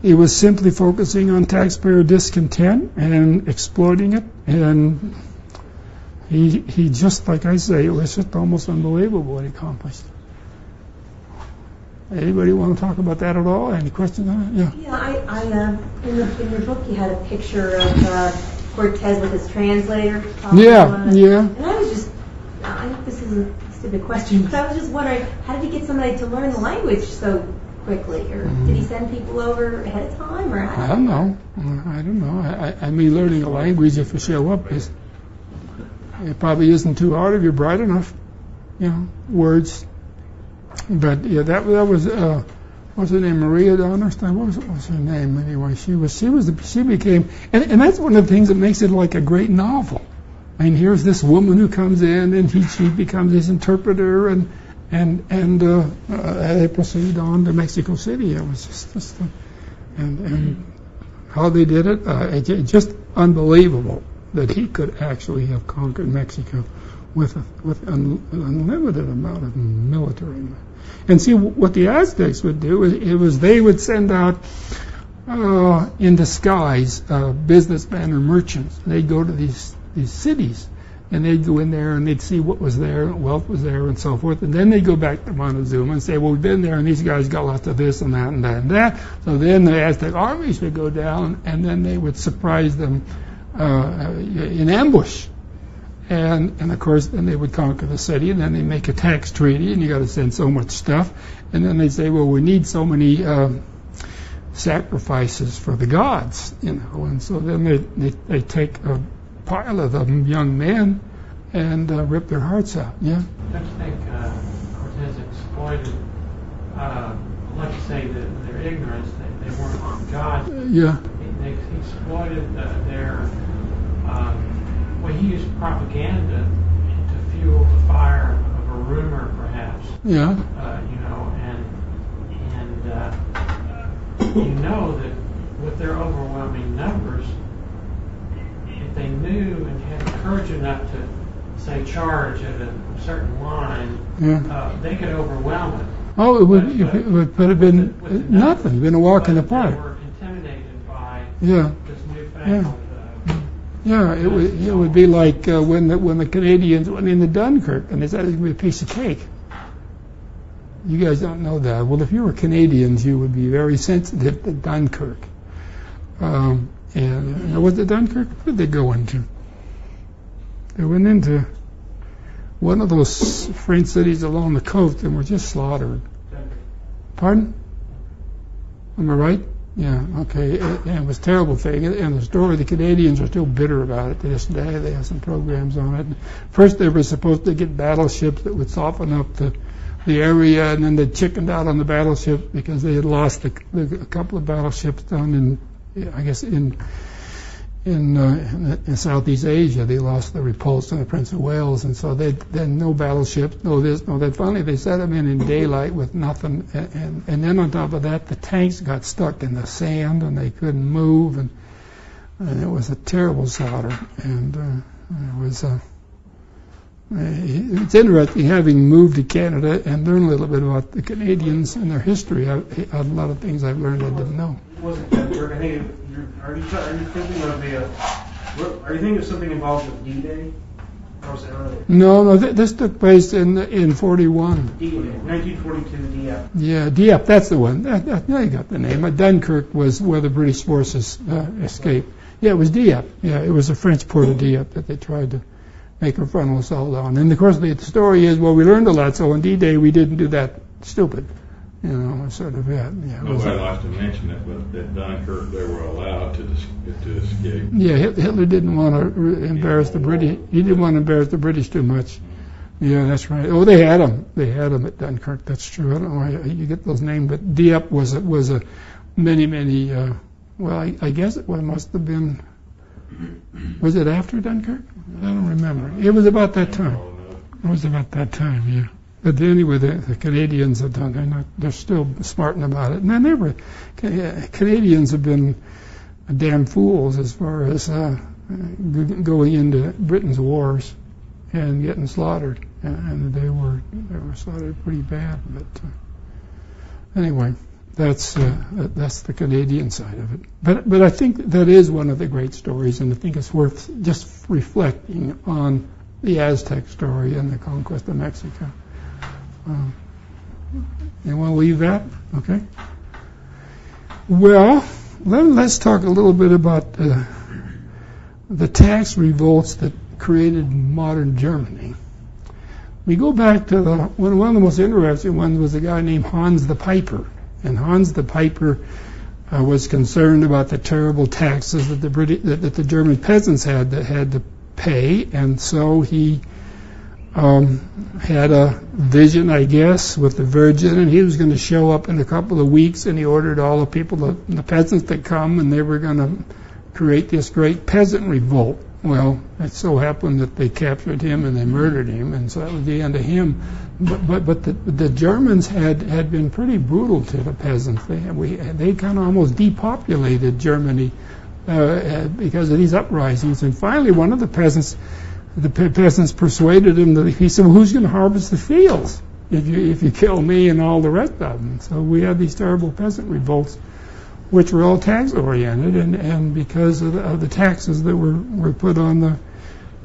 It was simply focusing on taxpayer discontent and exploiting it, and he just, like I say, it was just almost unbelievable what he accomplished. Anybody want to talk about that at all? Any questions on it? Yeah. I in your book you had a picture of Cortez with his translator. Yeah. And I was just, I think this is a stupid question, but I was just wondering, how did he get somebody to learn the language so quickly, or did he send people over ahead of time, or I don't know. I mean, learning a language, if you show up, it probably isn't too hard if you're bright enough, words. But yeah, that was what's her name, Maria Donnerstein? What was her name anyway? She became, and that's one of the things that makes it like a great novel. I mean, here's this woman who comes in, and she becomes his interpreter, and they proceed on to Mexico City. It was just and how they did it, just unbelievable. that he could actually have conquered Mexico with an unlimited amount of military might. And see, what the Aztecs would do is they would send out in disguise businessmen or merchants. They'd go to these cities, and they'd go in there and they'd see what was there, what wealth was there, and so forth. And then they'd go back to Montezuma and say, well, we've been there, and these guys got lots of this and that and that and that. So then the Aztec armies would go down, and then they would surprise them in ambush. And of course, then they would conquer the city, and then they make a tax treaty, and you got to send so much stuff. And then they say, well, we need so many sacrifices for the gods, And so then they take a pile of them, young men, and rip their hearts out. Yeah. Don't you think Cortez exploited, like you say, their ignorance? They weren't gods. Yeah. He exploited their. Well, he used propaganda to fuel the fire of a rumor, perhaps. Yeah. That with their overwhelming numbers, if they knew and had courage enough to, say, charge at a certain line, they could overwhelm it. Oh, it would have been nothing. Been a walk in the park. They were intimidated by this newfangled. Yeah, it would be like when the Canadians went into Dunkirk and they said it was going to be a piece of cake. You guys don't know that. Well, if you were Canadians, you would be very sensitive to Dunkirk. And was it Dunkirk? Where did they go into? They went into one of those French cities along the coast and were just slaughtered. Pardon? Am I right? Yeah, okay. And it was a terrible thing. And the story, the Canadians are still bitter about it to this day. They have some programs on it. First, they were supposed to get battleships that would soften up the area, and then they chickened out on the battleships because they had lost a couple of battleships down in Southeast Asia. They lost the Revolts and the Prince of Wales, and so then no battleships, no this, no that. Finally, they set them in daylight with nothing, and then on top of that, the tanks got stuck in the sand and they couldn't move, and it was a terrible slaughter. And it was. It's interesting having moved to Canada and learn a little bit about the Canadians and their history. A lot of things I've learned I didn't know. Wasn't Dunkirk? I think. Are you thinking of something involved with D-Day? Or was it earlier? No. This took place in 41. D-Day, 1942. Dieppe. Yeah, Dieppe. That's the one. Now you got the name. Dunkirk was where the British forces escaped. Yeah, it was Dieppe. Yeah, it was the French port of Dieppe that they tried to make a frontal assault on. And of course, the story is, well, we learned a lot. So on D-Day, we didn't do that stupid. Sort of that. Yeah. Nobody likes to mention it, but at Dunkirk they were allowed to escape. Yeah, Hitler didn't want to embarrass the British. He didn't want to embarrass the British too much. Yeah, that's right. Oh, they had them. They had them at Dunkirk. That's true. I don't know why you get those names, but Dieppe was a many. Well, I guess it must have been. Was it after Dunkirk? I don't remember. It was about that time. Yeah. But anyway, the Canadians have done. They're still smarting about it. And then Canadians have been damn fools as far as going into Britain's wars and getting slaughtered. And they were slaughtered pretty bad. But anyway, that's the Canadian side of it. But I think that is one of the great stories, and I think it's worth just reflecting on the Aztec story and the conquest of Mexico. You want to leave that? Okay. Well, then let's talk a little bit about the tax revolts that created modern Germany. We go back to one of the most interesting ones was a guy named Hans the Piper. And Hans the Piper was concerned about the terrible taxes that the German peasants had to pay, and so he had a vision, I guess, with the Virgin, and he was going to show up in a couple of weeks, and he ordered all the people, the peasants, to come, and they were going to create this great peasant revolt. Well, it so happened that they captured him and they murdered him, and so that was the end of him. But the Germans had been pretty brutal to the peasants. They kind of almost depopulated Germany because of these uprisings. And finally, one of the peasants persuaded him that he said, well, who's going to harvest the fields if you kill me and all the rest of them? So we had these terrible peasant revolts, which were all tax oriented, and because of the taxes that were put on the,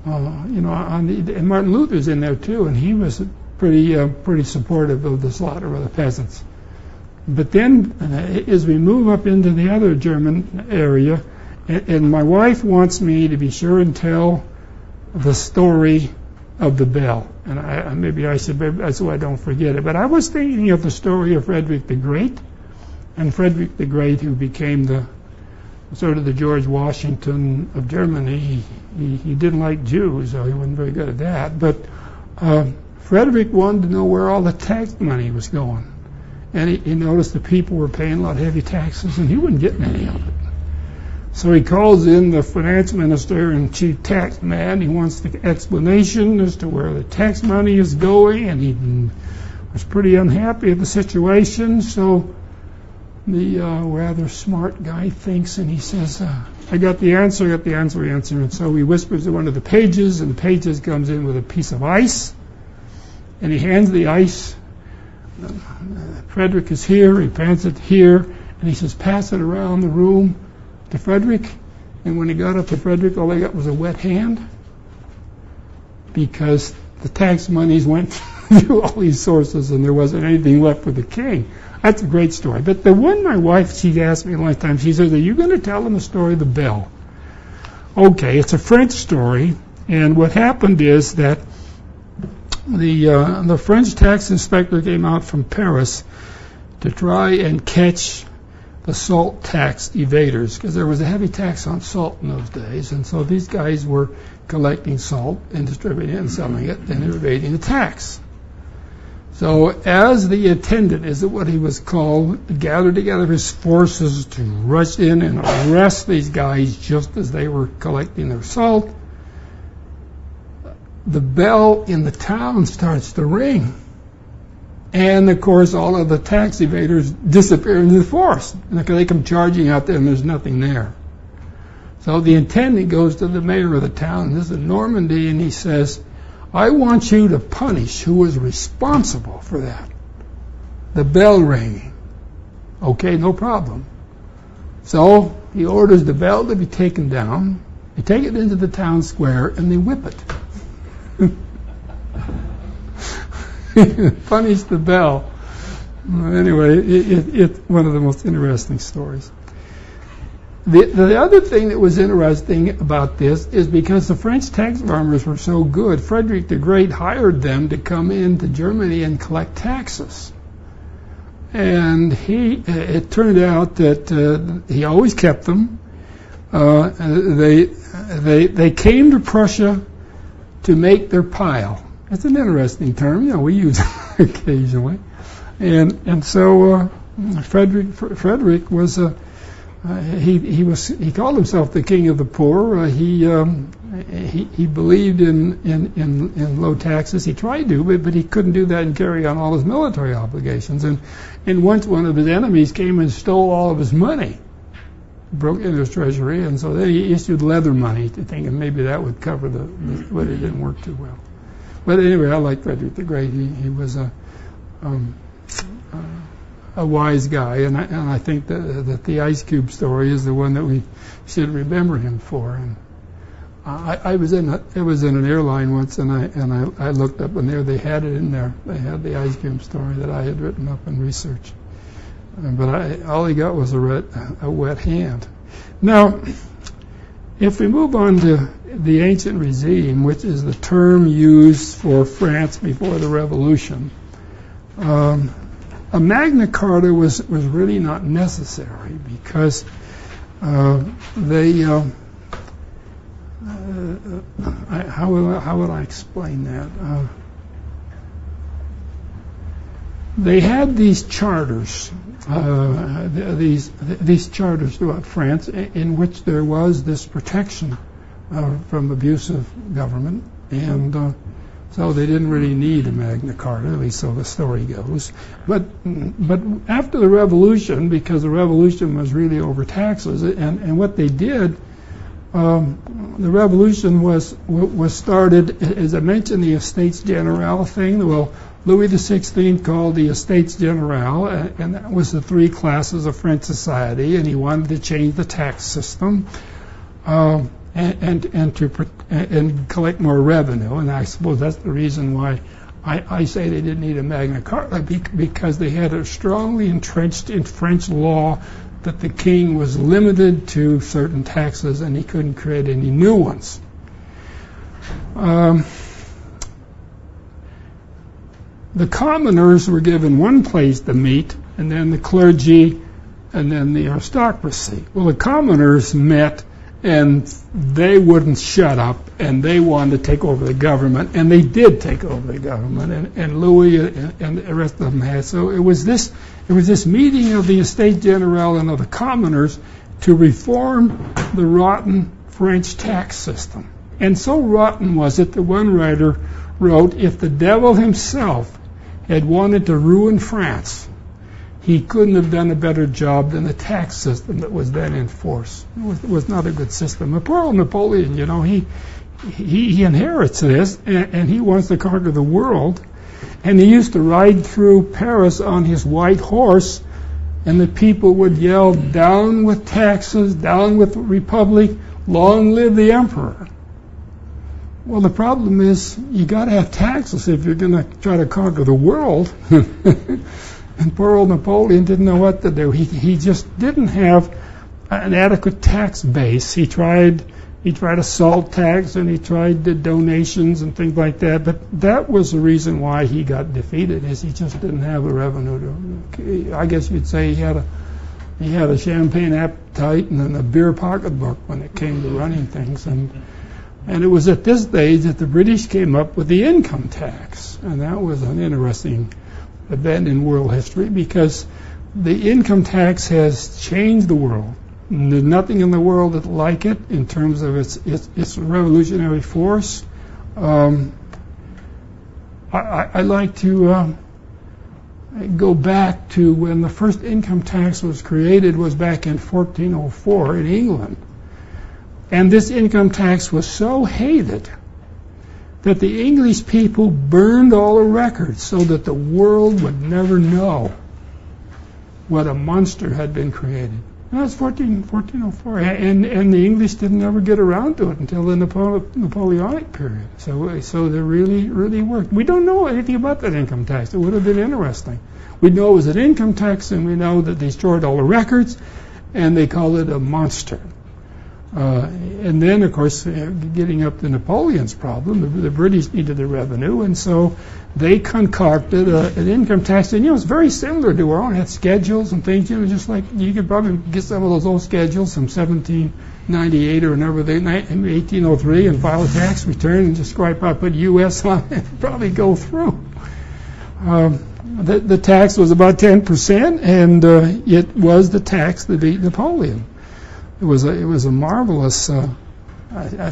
and Martin Luther's in there too, and he was pretty supportive of the slaughter of the peasants. But then, as we move up into the other German area, and my wife wants me to be sure and tell the story of the bell, and maybe I should, so I don't forget it. But I was thinking of the story of Frederick the Great, and Frederick the Great, who became the sort of the George Washington of Germany. He didn't like Jews, so he wasn't very good at that. But Frederick wanted to know where all the tax money was going. And he noticed the people were paying a lot of heavy taxes, and he wasn't getting any of it. So he calls in the finance minister and chief tax man. He wants the explanation as to where the tax money is going, and he was pretty unhappy with the situation. So the rather smart guy thinks, and he says, I got the answer. And so he whispers to one of the pages, and the pages comes in with a piece of ice, and he hands the ice. Frederick is here, he pants it here, and he says, pass it around the room to Frederick. And when he got up to Frederick, all he got was a wet hand, because the tax monies went through all these sources and there wasn't anything left for the king. That's a great story. But the one my wife, she asked me last time, she says, are you going to tell them the story of the bell? Okay, it's a French story, and what happened is that the French tax inspector came out from Paris to try and catch the salt tax evaders, because there was a heavy tax on salt in those days, and so these guys were collecting salt and distributing it and selling it and evading the tax. So as the attendant, is what he was called, gathered together his forces to rush in and arrest these guys just as they were collecting their salt, the bell in the town starts to ring. And, of course, all of the tax evaders disappear into the forest. And they come charging out there, and there's nothing there. So the attendant goes to the mayor of the town, this is Normandy, and he says, I want you to punish who was responsible for that. The bell ringing. Okay, no problem. So he orders the bell to be taken down. They take it into the town square, and they whip it. Punish the bell. Anyway, it's one of the most interesting stories. The other thing that was interesting about this is because the French tax farmers were so good, Frederick the Great hired them to come into Germany and collect taxes. And it turned out that he always kept them. They came to Prussia to make their pile. It's an interesting term, we use it occasionally. And so Frederick was he called himself the king of the poor. He believed in low taxes. He tried to, but he couldn't do that and carry on all his military obligations. And once one of his enemies came and stole all of his money, broke into his treasury, and so then he issued leather money, thinking maybe that would cover but it didn't work too well. But anyway, I like Frederick the Great. He was a wise guy, and I think that the ice cube story is the one that we should remember him for. And I was in an airline once, and I looked up, and there they had it in there. They had the ice cube story that I had written up in research. But all he got was a wet hand. Now, if we move on to the ancient regime, which is the term used for France before the Revolution, a Magna Carta was really not necessary because how would I explain that? They had these charters, these charters throughout France, in which there was this protection from abusive government, and So they didn't really need a Magna Carta, at least so the story goes. But after the Revolution, because the Revolution was really over taxes, and what they did, the Revolution was started, as I mentioned, the Estates Generale thing. Well, Louis XVI called the Estates Generale, and that was the three classes of French society, and he wanted to change the tax system. And collect more revenue, and I suppose that's the reason why I say they didn't need a Magna Carta, because they had it strongly entrenched in French law that the king was limited to certain taxes and he couldn't create any new ones. The commoners were given one place to meet, and then the clergy, and then the aristocracy. Well, the commoners met, and they wouldn't shut up, and they wanted to take over the government, and they did take over the government, and Louis and the rest of them had. So it was this meeting of the Estates Generale and of the commoners to reform the rotten French tax system. And so rotten was it that one writer wrote, if the devil himself had wanted to ruin France, he couldn't have done a better job than the tax system that was then in force. It was not a good system. But poor old Napoleon, he inherits this, and he wants to conquer the world. And he used to ride through Paris on his white horse, and the people would yell, down with taxes, down with the republic, long live the emperor. Well, the problem is you got to have taxes if you're going to try to conquer the world. And poor old Napoleon didn't know what to do. He just didn't have an adequate tax base. He tried a salt tax, and he tried the donations and things like that. But that was the reason why he got defeated, is he just didn't have the revenue. I guess you'd say he had a champagne appetite and a beer pocketbook when it came to running things. And it was at this stage that the British came up with the income tax, and that was an interesting event in world history, because the income tax has changed the world. And there's nothing in the world that like it in terms of its revolutionary force. I like to go back to when the first income tax was created, was back in 1404 in England. And this income tax was so hated that the English people burned all the records so that the world would never know what a monster had been created. And that's 1404, and the English didn't ever get around to it until the Napoleonic period. So they really worked. We don't know anything about that income tax. It would have been interesting. We know it was an income tax, and we know that they stored all the records, and they called it a monster. And then, of course, getting up to Napoleon's problem, the British needed the revenue, and so they concocted an income tax. And, it's very similar to our own. It had schedules and things, just like you could probably get some of those old schedules from 1798 or whenever, 1803, and file a tax return and just swipe out, put U.S. on it, and probably go through. The tax was about 10%, and it was the tax that beat Napoleon. It was a marvelous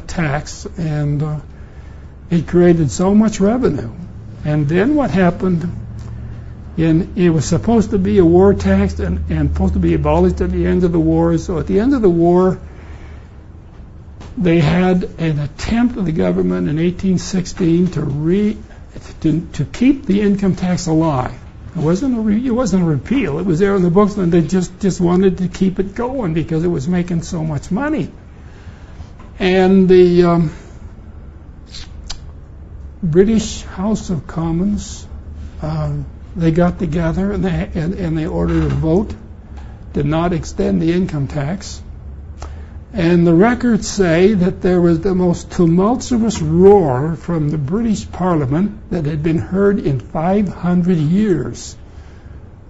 tax, and it created so much revenue. And then what happened? It was supposed to be a war tax and supposed to be abolished at the end of the war. So at the end of the war, they had an attempt of the government in 1816 to keep the income tax alive. It wasn't a repeal. It was there in the books, and they just wanted to keep it going because it was making so much money. And the British House of Commons, they got together and they ordered a vote to not extend the income tax. And the records say that there was the most tumultuous roar from the British Parliament that had been heard in 500 years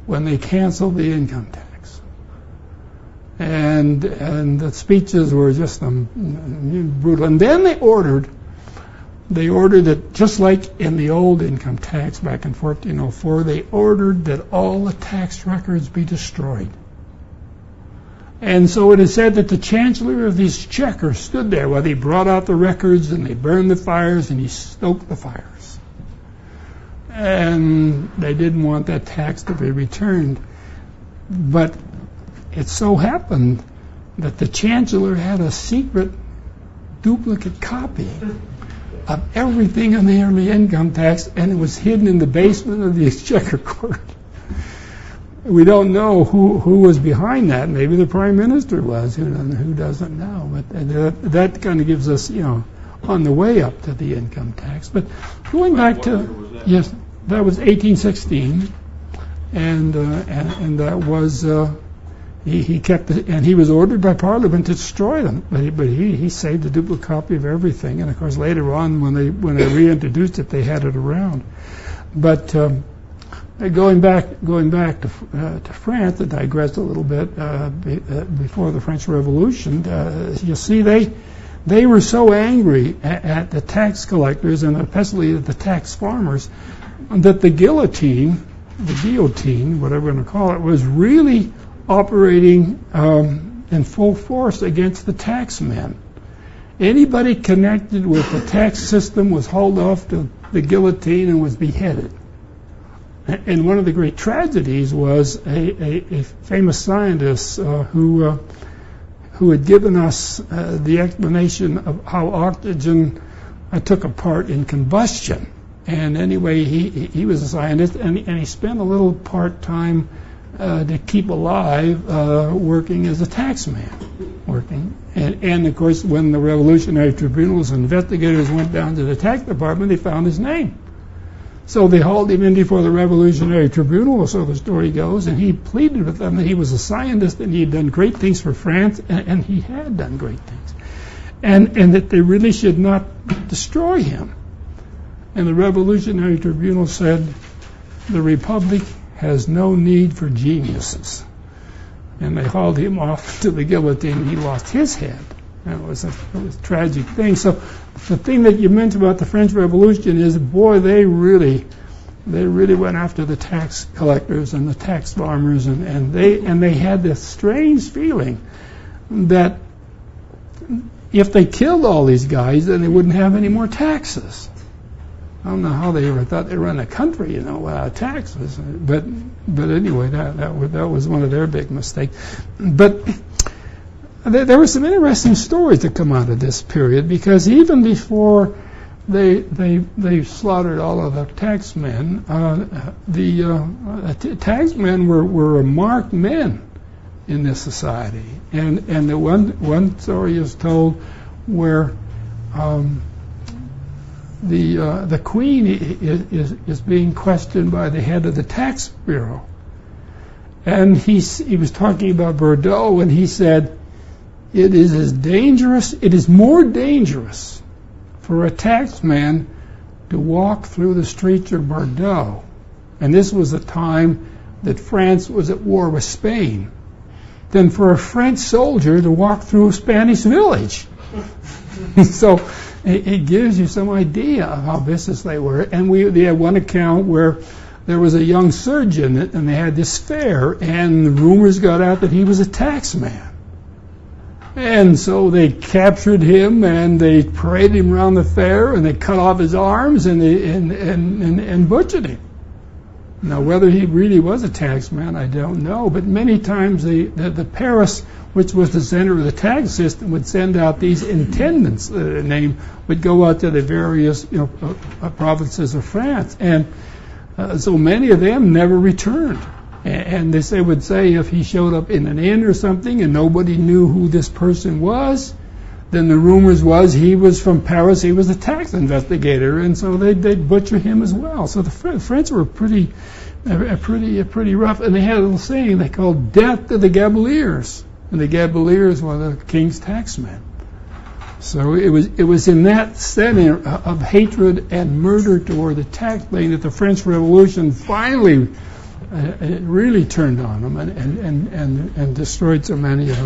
when they canceled the income tax. And the speeches were just brutal. And then they ordered that, just like in the old income tax back in 1404, they ordered that all the tax records be destroyed. And so it is said that the Chancellor of the Exchequer stood there while they brought out the records and they burned the fires and he stoked the fires. and they didn't want that tax to be returned. But it so happened that the chancellor had a secret duplicate copy of everything in the early income tax, and it was hidden in the basement of the Exchequer Court. We don't know who was behind that. Maybe the Prime Minister was. Who doesn't know? But that kind of gives us, on the way up to the income tax. But going back to, yes, that was 1816, and that was he kept it, and he was ordered by Parliament to destroy them. But he saved a duplicate copy of everything, and of course later on when they reintroduced it, they had it around. But going back to France, to digress a little bit, before the French Revolution, you see they were so angry at the tax collectors and especially at the tax farmers that the guillotine, whatever we're going to call it, was really operating in full force against the taxmen. Anybody connected with the tax system was hauled off to the guillotine and was beheaded. And one of the great tragedies was a famous scientist who had given us the explanation of how oxygen took a part in combustion. And anyway, he was a scientist, and he spent a little part-time to keep alive working as a taxman. And of course, when the Revolutionary Tribunal's investigators went down to the tax department, they found his name. So they hauled him in before the Revolutionary Tribunal, so the story goes, and he pleaded with them that he was a scientist and he had done great things for France, and he had done great things, and that they really should not destroy him. And the Revolutionary Tribunal said, the Republic has no need for geniuses. And they hauled him off to the guillotine, and he lost his head. It was a tragic thing. So the thing that you mentioned about the French Revolution is, boy, they really went after the tax collectors and the tax farmers, and they had this strange feeling that if they killed all these guys, then they wouldn't have any more taxes. I don't know how they ever thought they'd run a country, without taxes. But anyway, that was one of their big mistakes. But there were some interesting stories that come out of this period, because even before they slaughtered all of the taxmen, the taxmen were marked men in this society. And the one story is told where the Queen is being questioned by the head of the tax bureau, and he was talking about Bordeaux, and he said, it is more dangerous for a taxman to walk through the streets of Bordeaux, and this was a time that France was at war with Spain, than for a French soldier to walk through a Spanish village. So it gives you some idea of how vicious they were. And they had one account where there was a young surgeon, and they had this fair, and the rumors got out that he was a taxman. And so they captured him, and they paraded him around the fair, and they cut off his arms, and butchered him. Now, whether he really was a taxman, I don't know. But many times the Paris, which was the center of the tax system, would send out these intendants. The name would go out to the various provinces of France, and so many of them never returned. And they would say if he showed up in an inn or something and nobody knew who this person was, then the rumors was he was from Paris, he was a tax investigator, and so they'd butcher him as well. So the French were pretty rough, and they had a little saying they called "death to the Gabeliers," and the Gabeliers were the king's taxmen. So it was in that setting of hatred and murder toward the taxpaying that the French Revolution finally it really turned on them and destroyed so many of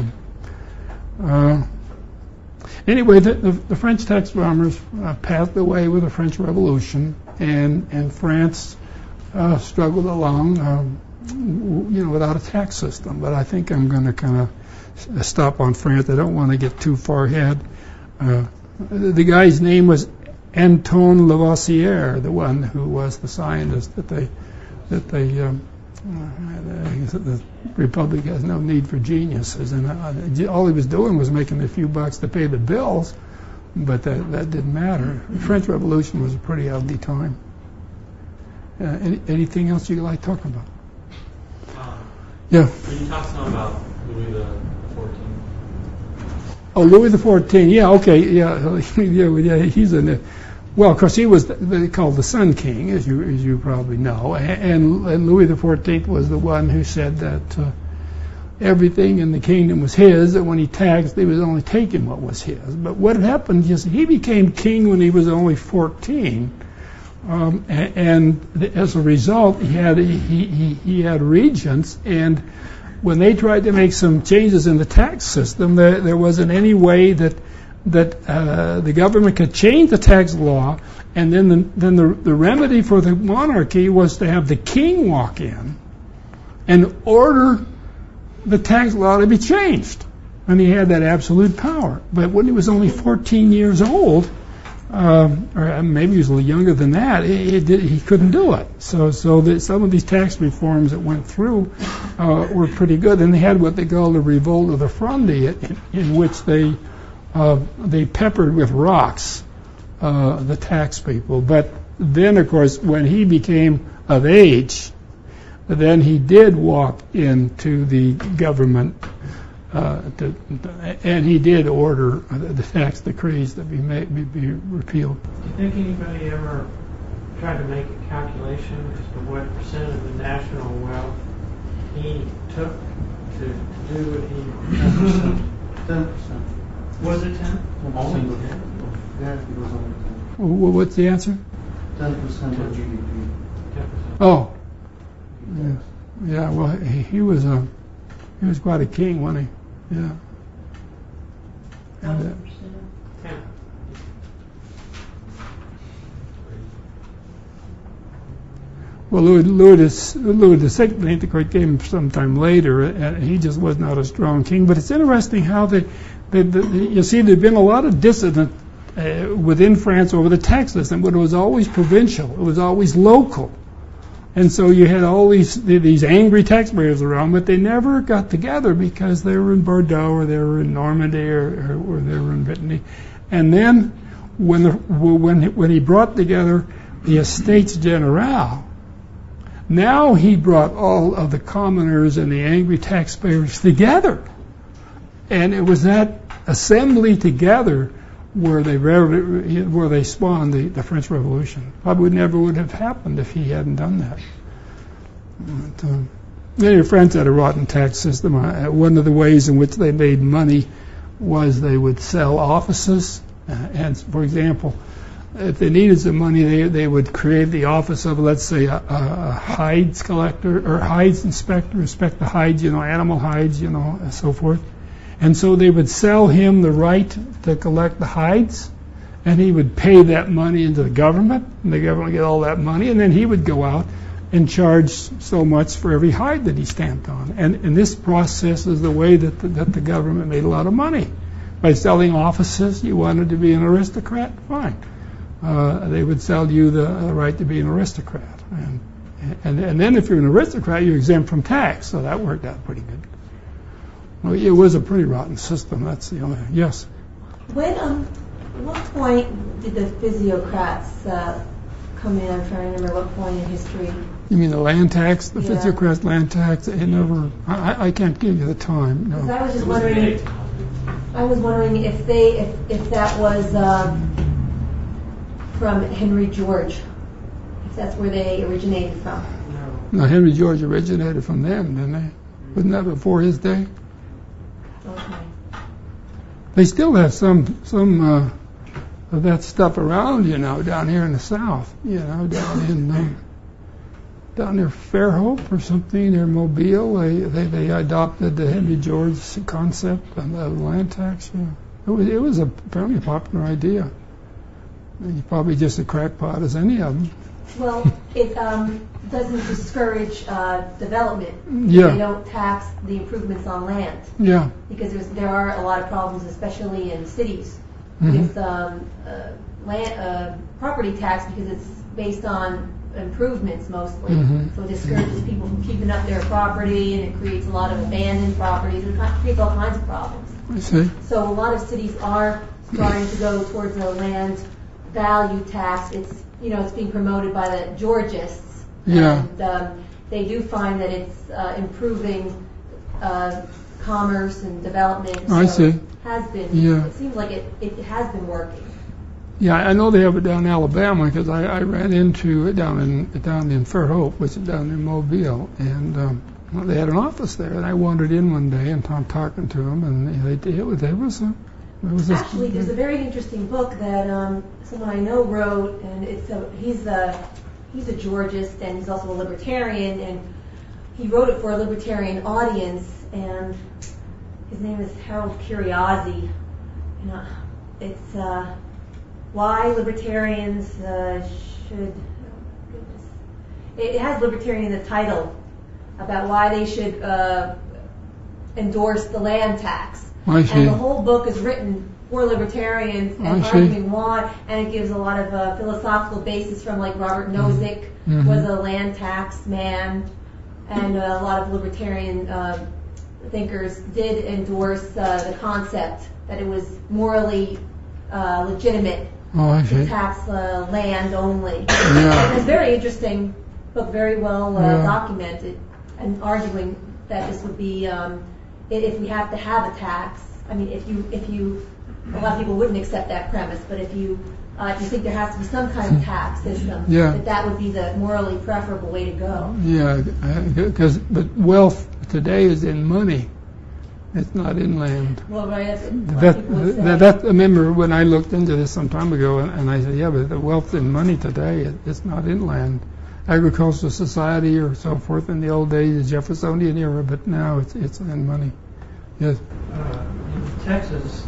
them. Anyway, the French tax farmers passed away with the French Revolution, and France struggled along, without a tax system. But I think I'm going to kind of stop on France. I don't want to get too far ahead. The guy's name was Antoine Lavoisier, the one who was the scientist that the Republic has no need for geniuses, and all he was doing was making a few bucks to pay the bills, but that didn't matter. The French Revolution was a pretty ugly time. Anything else you'd like to talk about? Yeah. Can you talk some about Louis the 14th? Oh, Louis XIV. Yeah, okay. Yeah, he's in it. Well, of course, he was called the Sun King, as you probably know, and Louis XIV was the one who said that everything in the kingdom was his, and when he taxed, he was only taking what was his. But what happened is he became king when he was only 14, and as a result, he had regents, and when they tried to make some changes in the tax system, there wasn't any way that the government could change the tax law, and then the remedy for the monarchy was to have the king walk in and order the tax law to be changed, and he had that absolute power. But when he was only 14 years old, or maybe he was a little younger than that, he couldn't do it. So some of these tax reforms that went through were pretty good, and they had what they called the Revolt of the Fronde, in which they peppered with rocks the tax people. But then, of course, when he became of age, then he did walk into the government, and he did order the tax decrees to be repealed. Do you think anybody ever tried to make a calculation as to what percent of the national wealth he took to do what he did? 10%. Was it 10? Only 10? Yeah, it was only 10. Well, what's the answer? 10% of GDP. 10%. Oh, yeah. Well, he was quite a king, wasn't he? Yeah. And, 10. well, Louis XIV, the court came sometime later, and he just was not a strong king. But it's interesting how you see, there'd been a lot of dissident within France over the tax system, but it was always provincial. It was always local. And so you had all these angry taxpayers around, but they never got together because they were in Bordeaux, or they were in Normandy, or they were in Brittany. And then when he brought together the Estates Generale, now he brought all of the commoners and the angry taxpayers together. And it was that assembly together where they spawned the French Revolution. Probably never would have happened if he hadn't done that. But, many friends had a rotten tax system. One of the ways in which they made money was they would sell offices. And for example, if they needed some money, they would create the office of, let's say, a hides collector or hides inspector, inspect the hides, animal hides, and so forth. And so they would sell him the right to collect the hides, and he would pay that money into the government, and the government would get all that money, and then he would go out and charge so much for every hide that he stamped on. And this process is the way that the government made a lot of money. By selling offices, you wanted to be an aristocrat? Fine. They would sell you the right to be an aristocrat. And then if you're an aristocrat, you're exempt from tax, so that worked out pretty good. Well, it was a pretty rotten system. That's the only. Yes. At what point did the physiocrats come in? I'm trying to remember what point in history. You mean the land tax, the physiocrat land tax? It never. I can't give you the time. No. I was just wondering. I was wondering if that was from Henry George, if that's where they originated from. No, Henry George originated from them, didn't they? Wasn't that before his day? Okay. They still have some of that stuff around, down here in the South, down near Fairhope or something, near Mobile. They adopted the Henry George concept of land tax. Yeah. It was a fairly popular idea. You're probably just a crackpot as any of them. Well, it doesn't discourage development. Yeah. They don't tax the improvements on land. Yeah. Because there are a lot of problems, especially in cities, with property tax because it's based on improvements mostly. Mhm. So it discourages people from keeping up their property, and it creates a lot of abandoned properties. It creates all kinds of problems. I see. So a lot of cities are starting to go towards a land value tax. It's it's being promoted by the Georgists. Yeah. And they do find that it's improving commerce and development. I see. It has been. Yeah. It seems like it has been working. Yeah, I know they have it down in Alabama because I ran into it down in Fair Hope, which is down in Mobile, and they had an office there. And I wandered in one day and I'm talking to them, and it was Actually, there's a very interesting book that someone I know wrote, and he's a Georgist and he's also a libertarian, and he wrote it for a libertarian audience, and his name is Harold Curiozzi. It's why libertarians should. It has libertarian in the title about why they should endorse the land tax. I see. And the whole book is written for libertarians and arguing why, and it gives a lot of philosophical basis from like Robert Nozick was a land tax man, and a lot of libertarian thinkers did endorse the concept that it was morally legitimate to tax land only. Yeah. It's very interesting book, very well documented, and arguing that this would be if we have to have a tax. I mean, if you, a lot of people wouldn't accept that premise, but if you think there has to be some kind of tax system, that would be the morally preferable way to go. Yeah, but wealth today is in money. It's not in land. Well, right. I remember when I looked into this some time ago, and I said, yeah, but the wealth in money today, it's not in land. Agricultural society or so forth in the old days, the Jeffersonian era, but now it's in money. Yes. In Texas,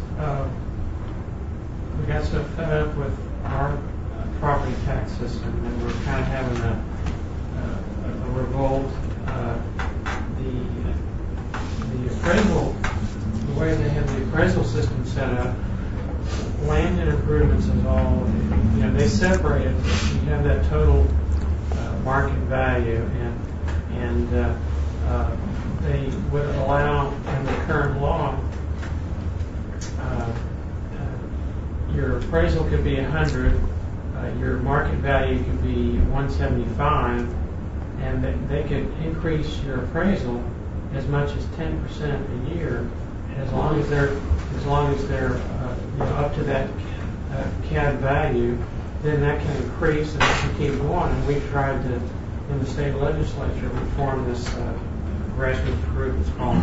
we got so fed up with our property tax system, and we're kind of having a revolt. The appraisal, the way they have the appraisal system set up, land and improvements is all, they separate it. You have that total market value, and they would allow in the current law your appraisal could be 100, your market value could be 175, and they could increase your appraisal as much as 10% a year, as long as they're up to that CAD value. Then that can increase and it can keep going. And we tried to, in the state legislature, we formed this grassroots group. It's called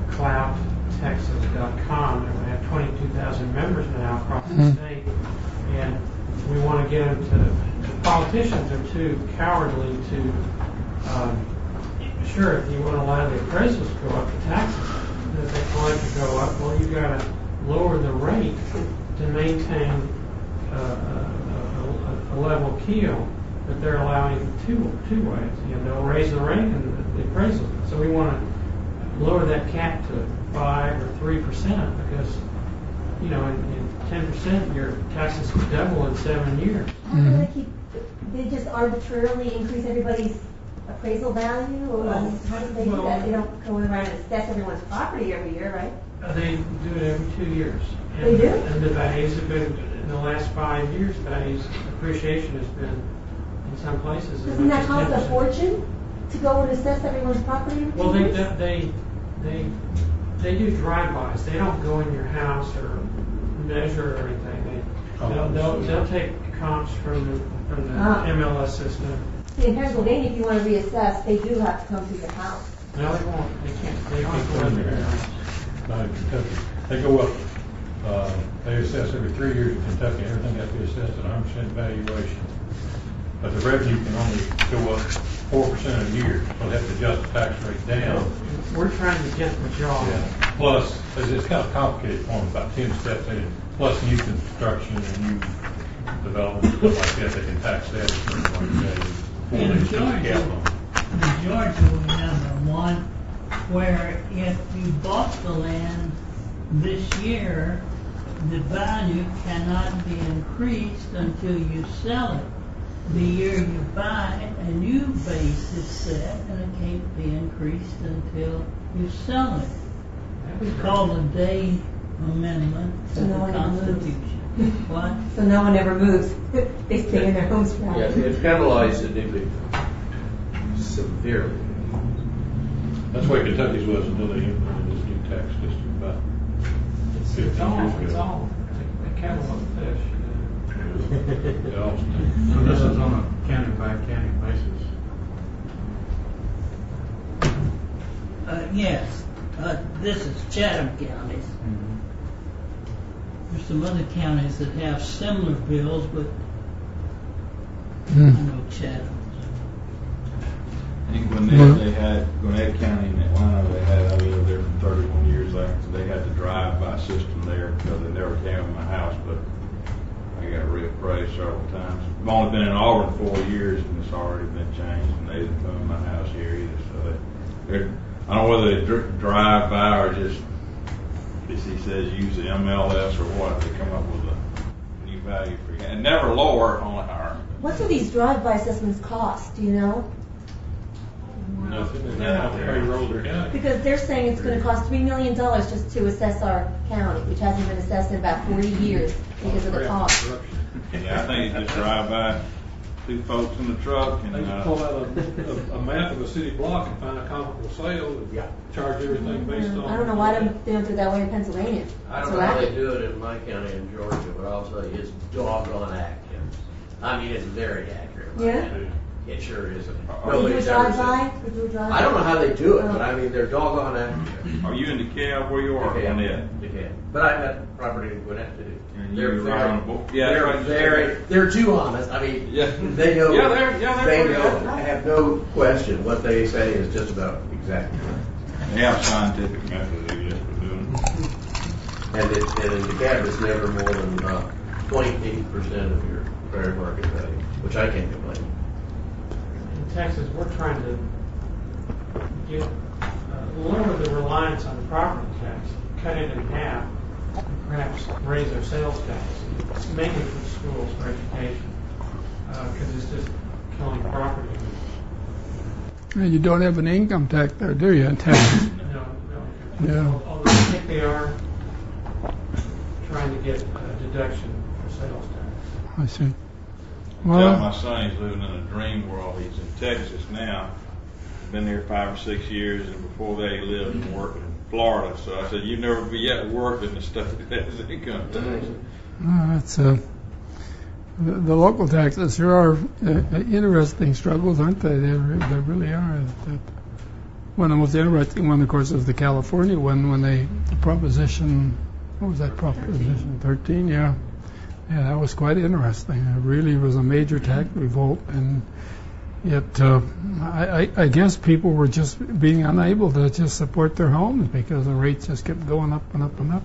clouttexas.com, and we have 22,000 members now across the state. And we want to get them to. The politicians are too cowardly to. Sure, if you want to allow the appraisals to go up, the taxes that they collect to go up, well, you've got to lower the rate to maintain a level keel, but they're allowing two ways. They'll raise the rate and the appraisal. So we want to lower that cap to 5 or 3% because, in 10% your taxes could double in 7 years. They just arbitrarily increase everybody's appraisal value, or how do they do that? They don't go around and assess everyone's property every year, right? They do it every 2 years. They do? And the values have been, in the last 5 years, values appreciation has been, in some places. Doesn't that cost a fortune to go and assess everyone's property every 2 years? They do drive-bys. They don't go in your house or measure or anything. They'll take comps from the MLS system. See, in Pennsylvania, if you want to reassess, they do have to come to your house. No, they won't. They can't. They don't go in your house. Not in Kentucky. They go up. They assess every 3 years in Kentucky. Everything has to be assessed at 100% valuation. But the revenue can only go up 4% a year, so they have to adjust the tax rate down. We're trying to get what y'all. Yeah. Plus, it's kind of complicated form, about 10 steps in it. Plus new construction and new development, stuff like that, they can tax that. In Georgia, we number one, where if you bought the land this year the value cannot be increased until you sell it. The year you buy it, a new base is set, and it can't be increased until you sell it. It's called a day amendment to the Constitution. What? So no one ever moves. They stay in their homes forever. Yeah, it penalized it severely. That's why Kentucky's was until they implemented this new tax system about 15 years ago. It's all. They cattle and fish. So this is on a county by county basis. Yes. This is Chatham counties. There's some other counties that have similar bills, but I know Chatham. I think they had Gwinnett County in Atlanta, I lived there for 31 years, they had the drive-by system there because they never came in my house, but I got reappraised several times. I've only been in Auburn 4 years and it's already been changed, and they didn't come in my house here either, so I don't know whether they drive by or just, as he says, use the MLS or what, they come up with a new value for you. And never lower, only higher. What do these drive-by assessments cost? Do you know? Nothing, and now they roll their county. Because they're saying it's going to cost $3 million just to assess our county, which hasn't been assessed in about 40 years because of the cost. Yeah, I think you just drive by, two folks in the truck, and They just pull out a map of a city block and find a comparable sale and charge everything based on. I don't know why they don't do it that way in Pennsylvania. I don't know how they do it in my county in Georgia, but I'll tell you, it's doggone accurate. I mean, it's very accurate. Yeah? It sure is. Would you do a drive-by? I don't know how they do it, but I mean, they're doggone accurate. Are you in DeKalb where you are? DeKalb. But I had property in Gwinnett too. And They're you very, ride on the book? Yeah, they're too honest. I mean, they know. I have no question. What they say is just about exactly right. They have scientific methods they just for doing it. And in DeKalb, it's never more than 0.8% of your fair market value, which I can't complain. In Texas, we're trying to get lower the reliance on property tax, cut it in half, and perhaps raise our sales tax, make it for schools, for education, because it's just killing property. And you don't have an income tax there, do you, in Texas? No. Yeah. Although I think they are trying to get a deduction for sales tax. I see. Tell my son he's living in a dream world. He's in Texas now. Been there 5 or 6 years, and before that he lived and worked in Florida. So I said, "You never be at work in the state that has income tax." The local taxes sure are interesting struggles, aren't they? They really are. One of the most interesting one, of course, is the California one when the Proposition, what was that, Proposition 13? Yeah, that was quite interesting. It really was a major tax revolt, and yet I guess people were just being unable to just support their homes because the rates just kept going up and up and up.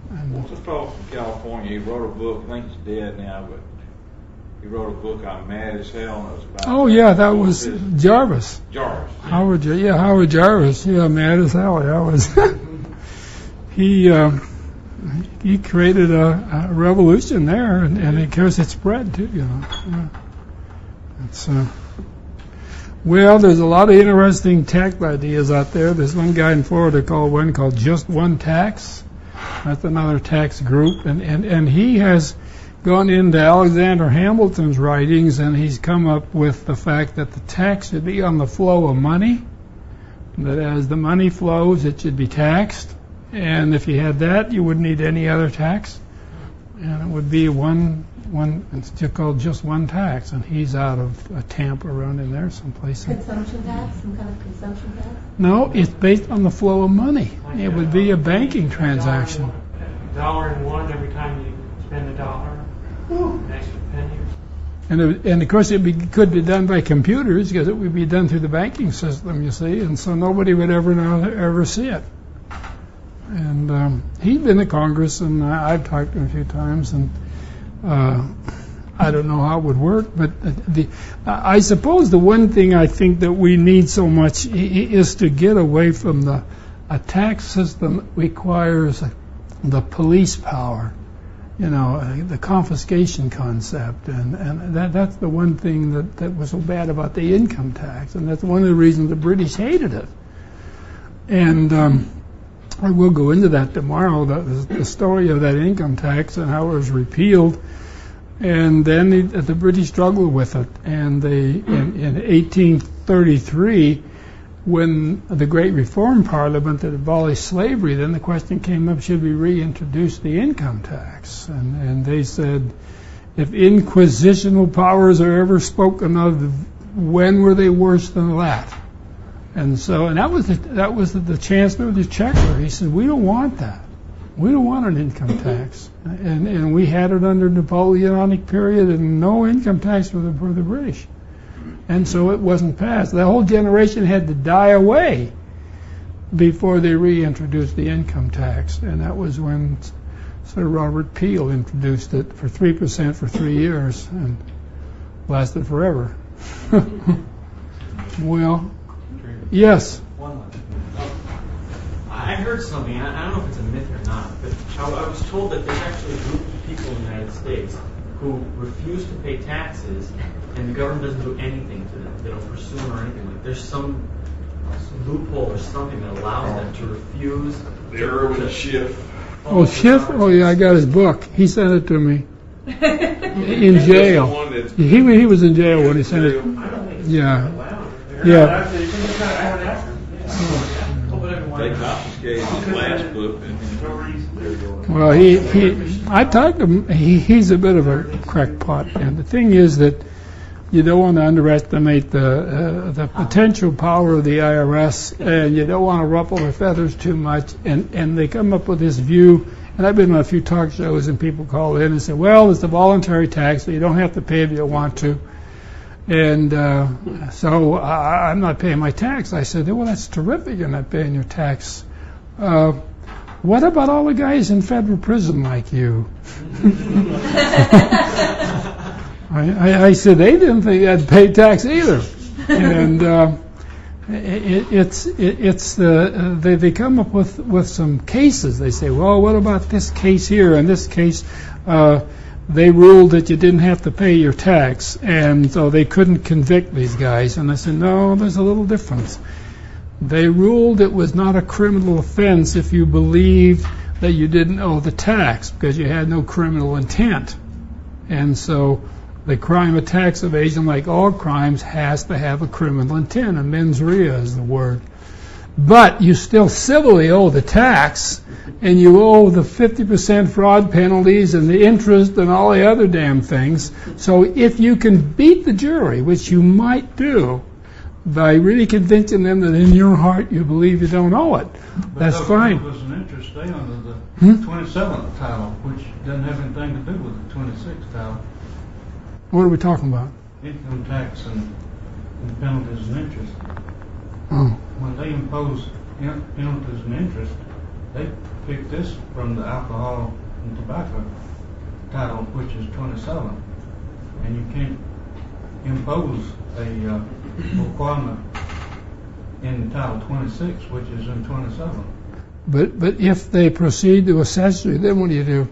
And what's a fellow from California? He wrote a book. I think he's dead now, but he wrote a book on Mad as Hell. And it was about that was Jarvis. Jarvis. Yeah. Howard Jarvis. Yeah, Mad as Hell. That was he created a revolution there, and of course it spread too. You know. Yeah. It's well, there's a lot of interesting tax ideas out there. There's one guy in Florida called Just One Tax. That's another tax group, and he has gone into Alexander Hamilton's writings, and he's come up with the fact that the tax should be on the flow of money, that as the money flows, it should be taxed, and if you had that, you wouldn't need any other tax, and it would be one. It's just called Just One Tax, and he's out of Tampa, around in there someplace. Consumption tax, some kind of consumption tax? No, it's based on the flow of money. It would be a banking transaction. $1 every time you spend $1. An extra penny. And of course, could be done by computers because it would be done through the banking system, you see, and so nobody would ever see it. And he'd been to Congress, and I've talked to him a few times, and I don't know how it would work, but I suppose the one thing I think that we need so much is to get away from a tax system that requires the police power the confiscation concept, and that's the one thing that was so bad about the income tax, and that's one of the reasons the British hated it. And I will go into that tomorrow, the story of that income tax and how it was repealed, and then the British struggled with it, and in 1833, when the Great Reform Parliament had abolished slavery, then the question came up, should we reintroduce the income tax? And they said, if inquisitional powers are ever spoken of, when were they worse than that? And that was the Chancellor of the Exchequer. He said, we don't want that. We don't want an income tax. And we had it under Napoleonic period, and no income tax for the British. And so it wasn't passed. The whole generation had to die away before they reintroduced the income tax. And that was when Sir Robert Peel introduced it for 3% for 3 years, and lasted forever. Well, yes? One last. I heard something, I don't know if it's a myth or not, but I was told that there's actually a group of people in the United States who refuse to pay taxes, and the government doesn't do anything to them. They don't pursue them or anything. Like there's some loophole or something that allows them to refuse. The Irwin Schiff. Oh, Schiff? Oh, yeah, I got his book. He sent it to me. In jail. He was in jail when he sent it. Yeah. Yeah. They confiscated his last book. Well, I talked to him. He's a bit of a crackpot, and the thing is that you don't want to underestimate the potential power of the IRS, and you don't want to ruffle their feathers too much. And they come up with this view. And I've been on a few talk shows, and people call in and say, "Well, it's a voluntary tax, so you don't have to pay if you want to." And so I'm not paying my tax. I said, well, that's terrific, you're not paying your tax. What about all the guys in federal prison like you? I said, they didn't think I'd pay tax either. And they come up with some cases. They say, well, what about this case here? In this case, they ruled that you didn't have to pay your tax, and so they couldn't convict these guys. And I said, no, there's a little difference. They ruled it was not a criminal offense if you believed that you didn't owe the tax because you had no criminal intent. And so the crime of tax evasion, like all crimes, has to have a criminal intent. A mens rea is the word. But you still civilly owe the tax, and you owe the 50% fraud penalties and the interest and all the other damn things. So if you can beat the jury, which you might do, by really convincing them that in your heart you believe you don't owe it, that's fine. But there was an interest there under the 27th title, which doesn't have anything to do with the 26th title. What are we talking about? Income tax and penalties and interest. Oh. When they impose penalties and interest, they picked this from the alcohol and tobacco title, which is 27. And you can't impose a requirement in Title 26, which is in 27. But if they proceed to assess you, then what do you do?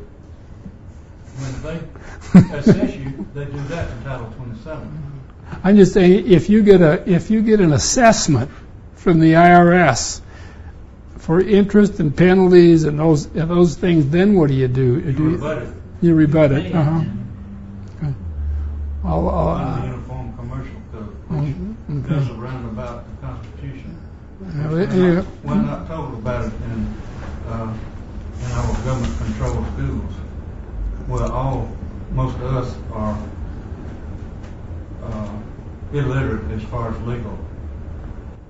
When they assess you, they do that in Title 27. I'm just saying, if you get an assessment from the IRS for interest and penalties and those things, then what do? You rebut it. You rebut it. Uh-huh. Okay. Under the Uniform Commercial Code, which goes around about the Constitution. We're not told about it in our government-controlled schools, where most of us are illiterate as far as legal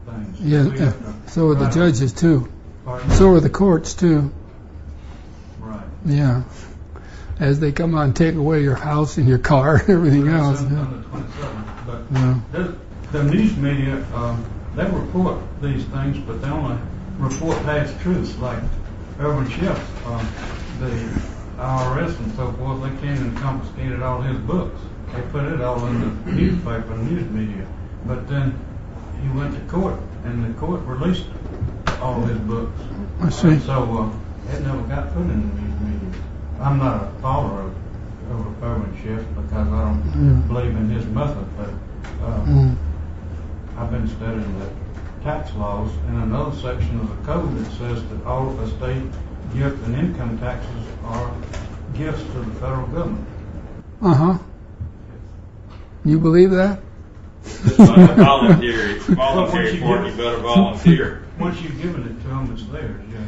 things. Yeah, so are the judges too. Pardon? So are the courts too. Right. Yeah. As they come on, take away your house and your car and everything else. Under 27. But the news media, they report these things, but they only report past truths, like Irwin Schiff, the IRS and so forth. They came and confiscated all his books. They put it all in the newspaper and news media. But then he went to court, and the court released all his books. I see. So it never got put in the news media. I'm not a follower of a permanent shift because I don't believe in his method, but I've been studying the tax laws in another section of the code that says that all of the state gift and income taxes are gifts to the federal government. You believe that? It's like a voluntary form, you better volunteer. Once you've given it to them, it's theirs, yeah.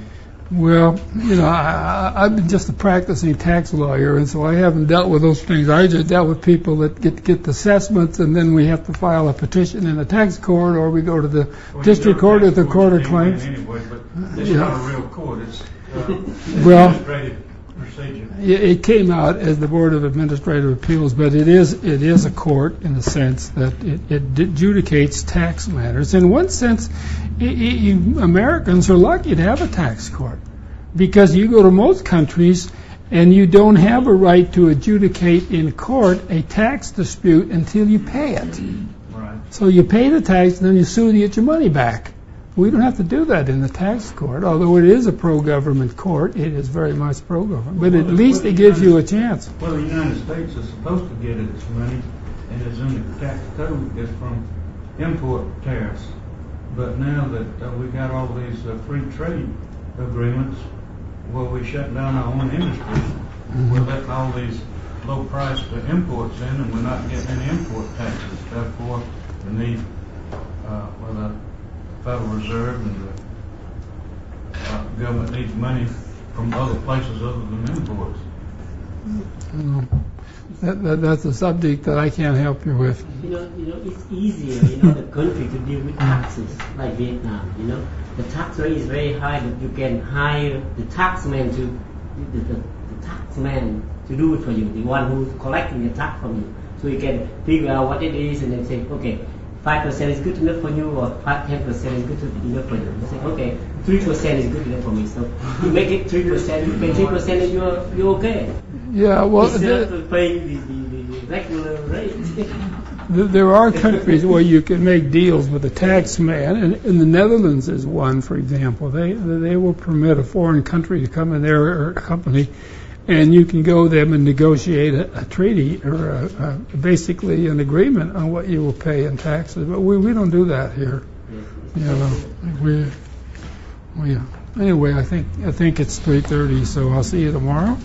Well, I've been just a practicing tax lawyer, and so I haven't dealt with those things. I just dealt with people that get the assessments, and then we have to file a petition in the tax court, or we go to the district court or the court of claims. Anyway, but it's not a real court. It's well, administrative procedure. It came out as the Board of Administrative Appeals, but it is a court in the sense that it adjudicates tax matters. In one sense, Americans are lucky to have a tax court, because you go to most countries and you don't have a right to adjudicate in court a tax dispute until you pay it. Right. So you pay the tax and then you sue to get your money back. We don't have to do that in the tax court, although it is a pro-government court. It is very much pro-government, but at least it gives you a chance. Well, the United States is supposed to get its money, and it's in the tax code, is from import tariffs. But now that we got all these free trade agreements, well, we shut down our own industry. We're letting all these low-priced imports in, and we're not getting any import taxes. Therefore, the need for the Federal Reserve and the government needs money from other places other than imports. That's a subject that I can't help you with. It's easier, the country to deal with taxes, like Vietnam, The tax rate is very high, but you can hire the taxman to do it for you, the one who's collecting the tax from you. So you can figure out what it is and then say, okay, 5% is good enough for you, or 10% is good enough for you. You say, okay, 3% is good enough for me. So you make it 3%, you pay 3%, and you're okay. Yeah, well, instead of paying the regular rate. There are countries where you can make deals with a tax man, and in the Netherlands is one, for example. They will permit a foreign country to come in there, or a company, and you can go them and negotiate a treaty or basically an agreement on what you will pay in taxes. But we don't do that here. Anyway, I think it's 3:30, so I'll see you tomorrow.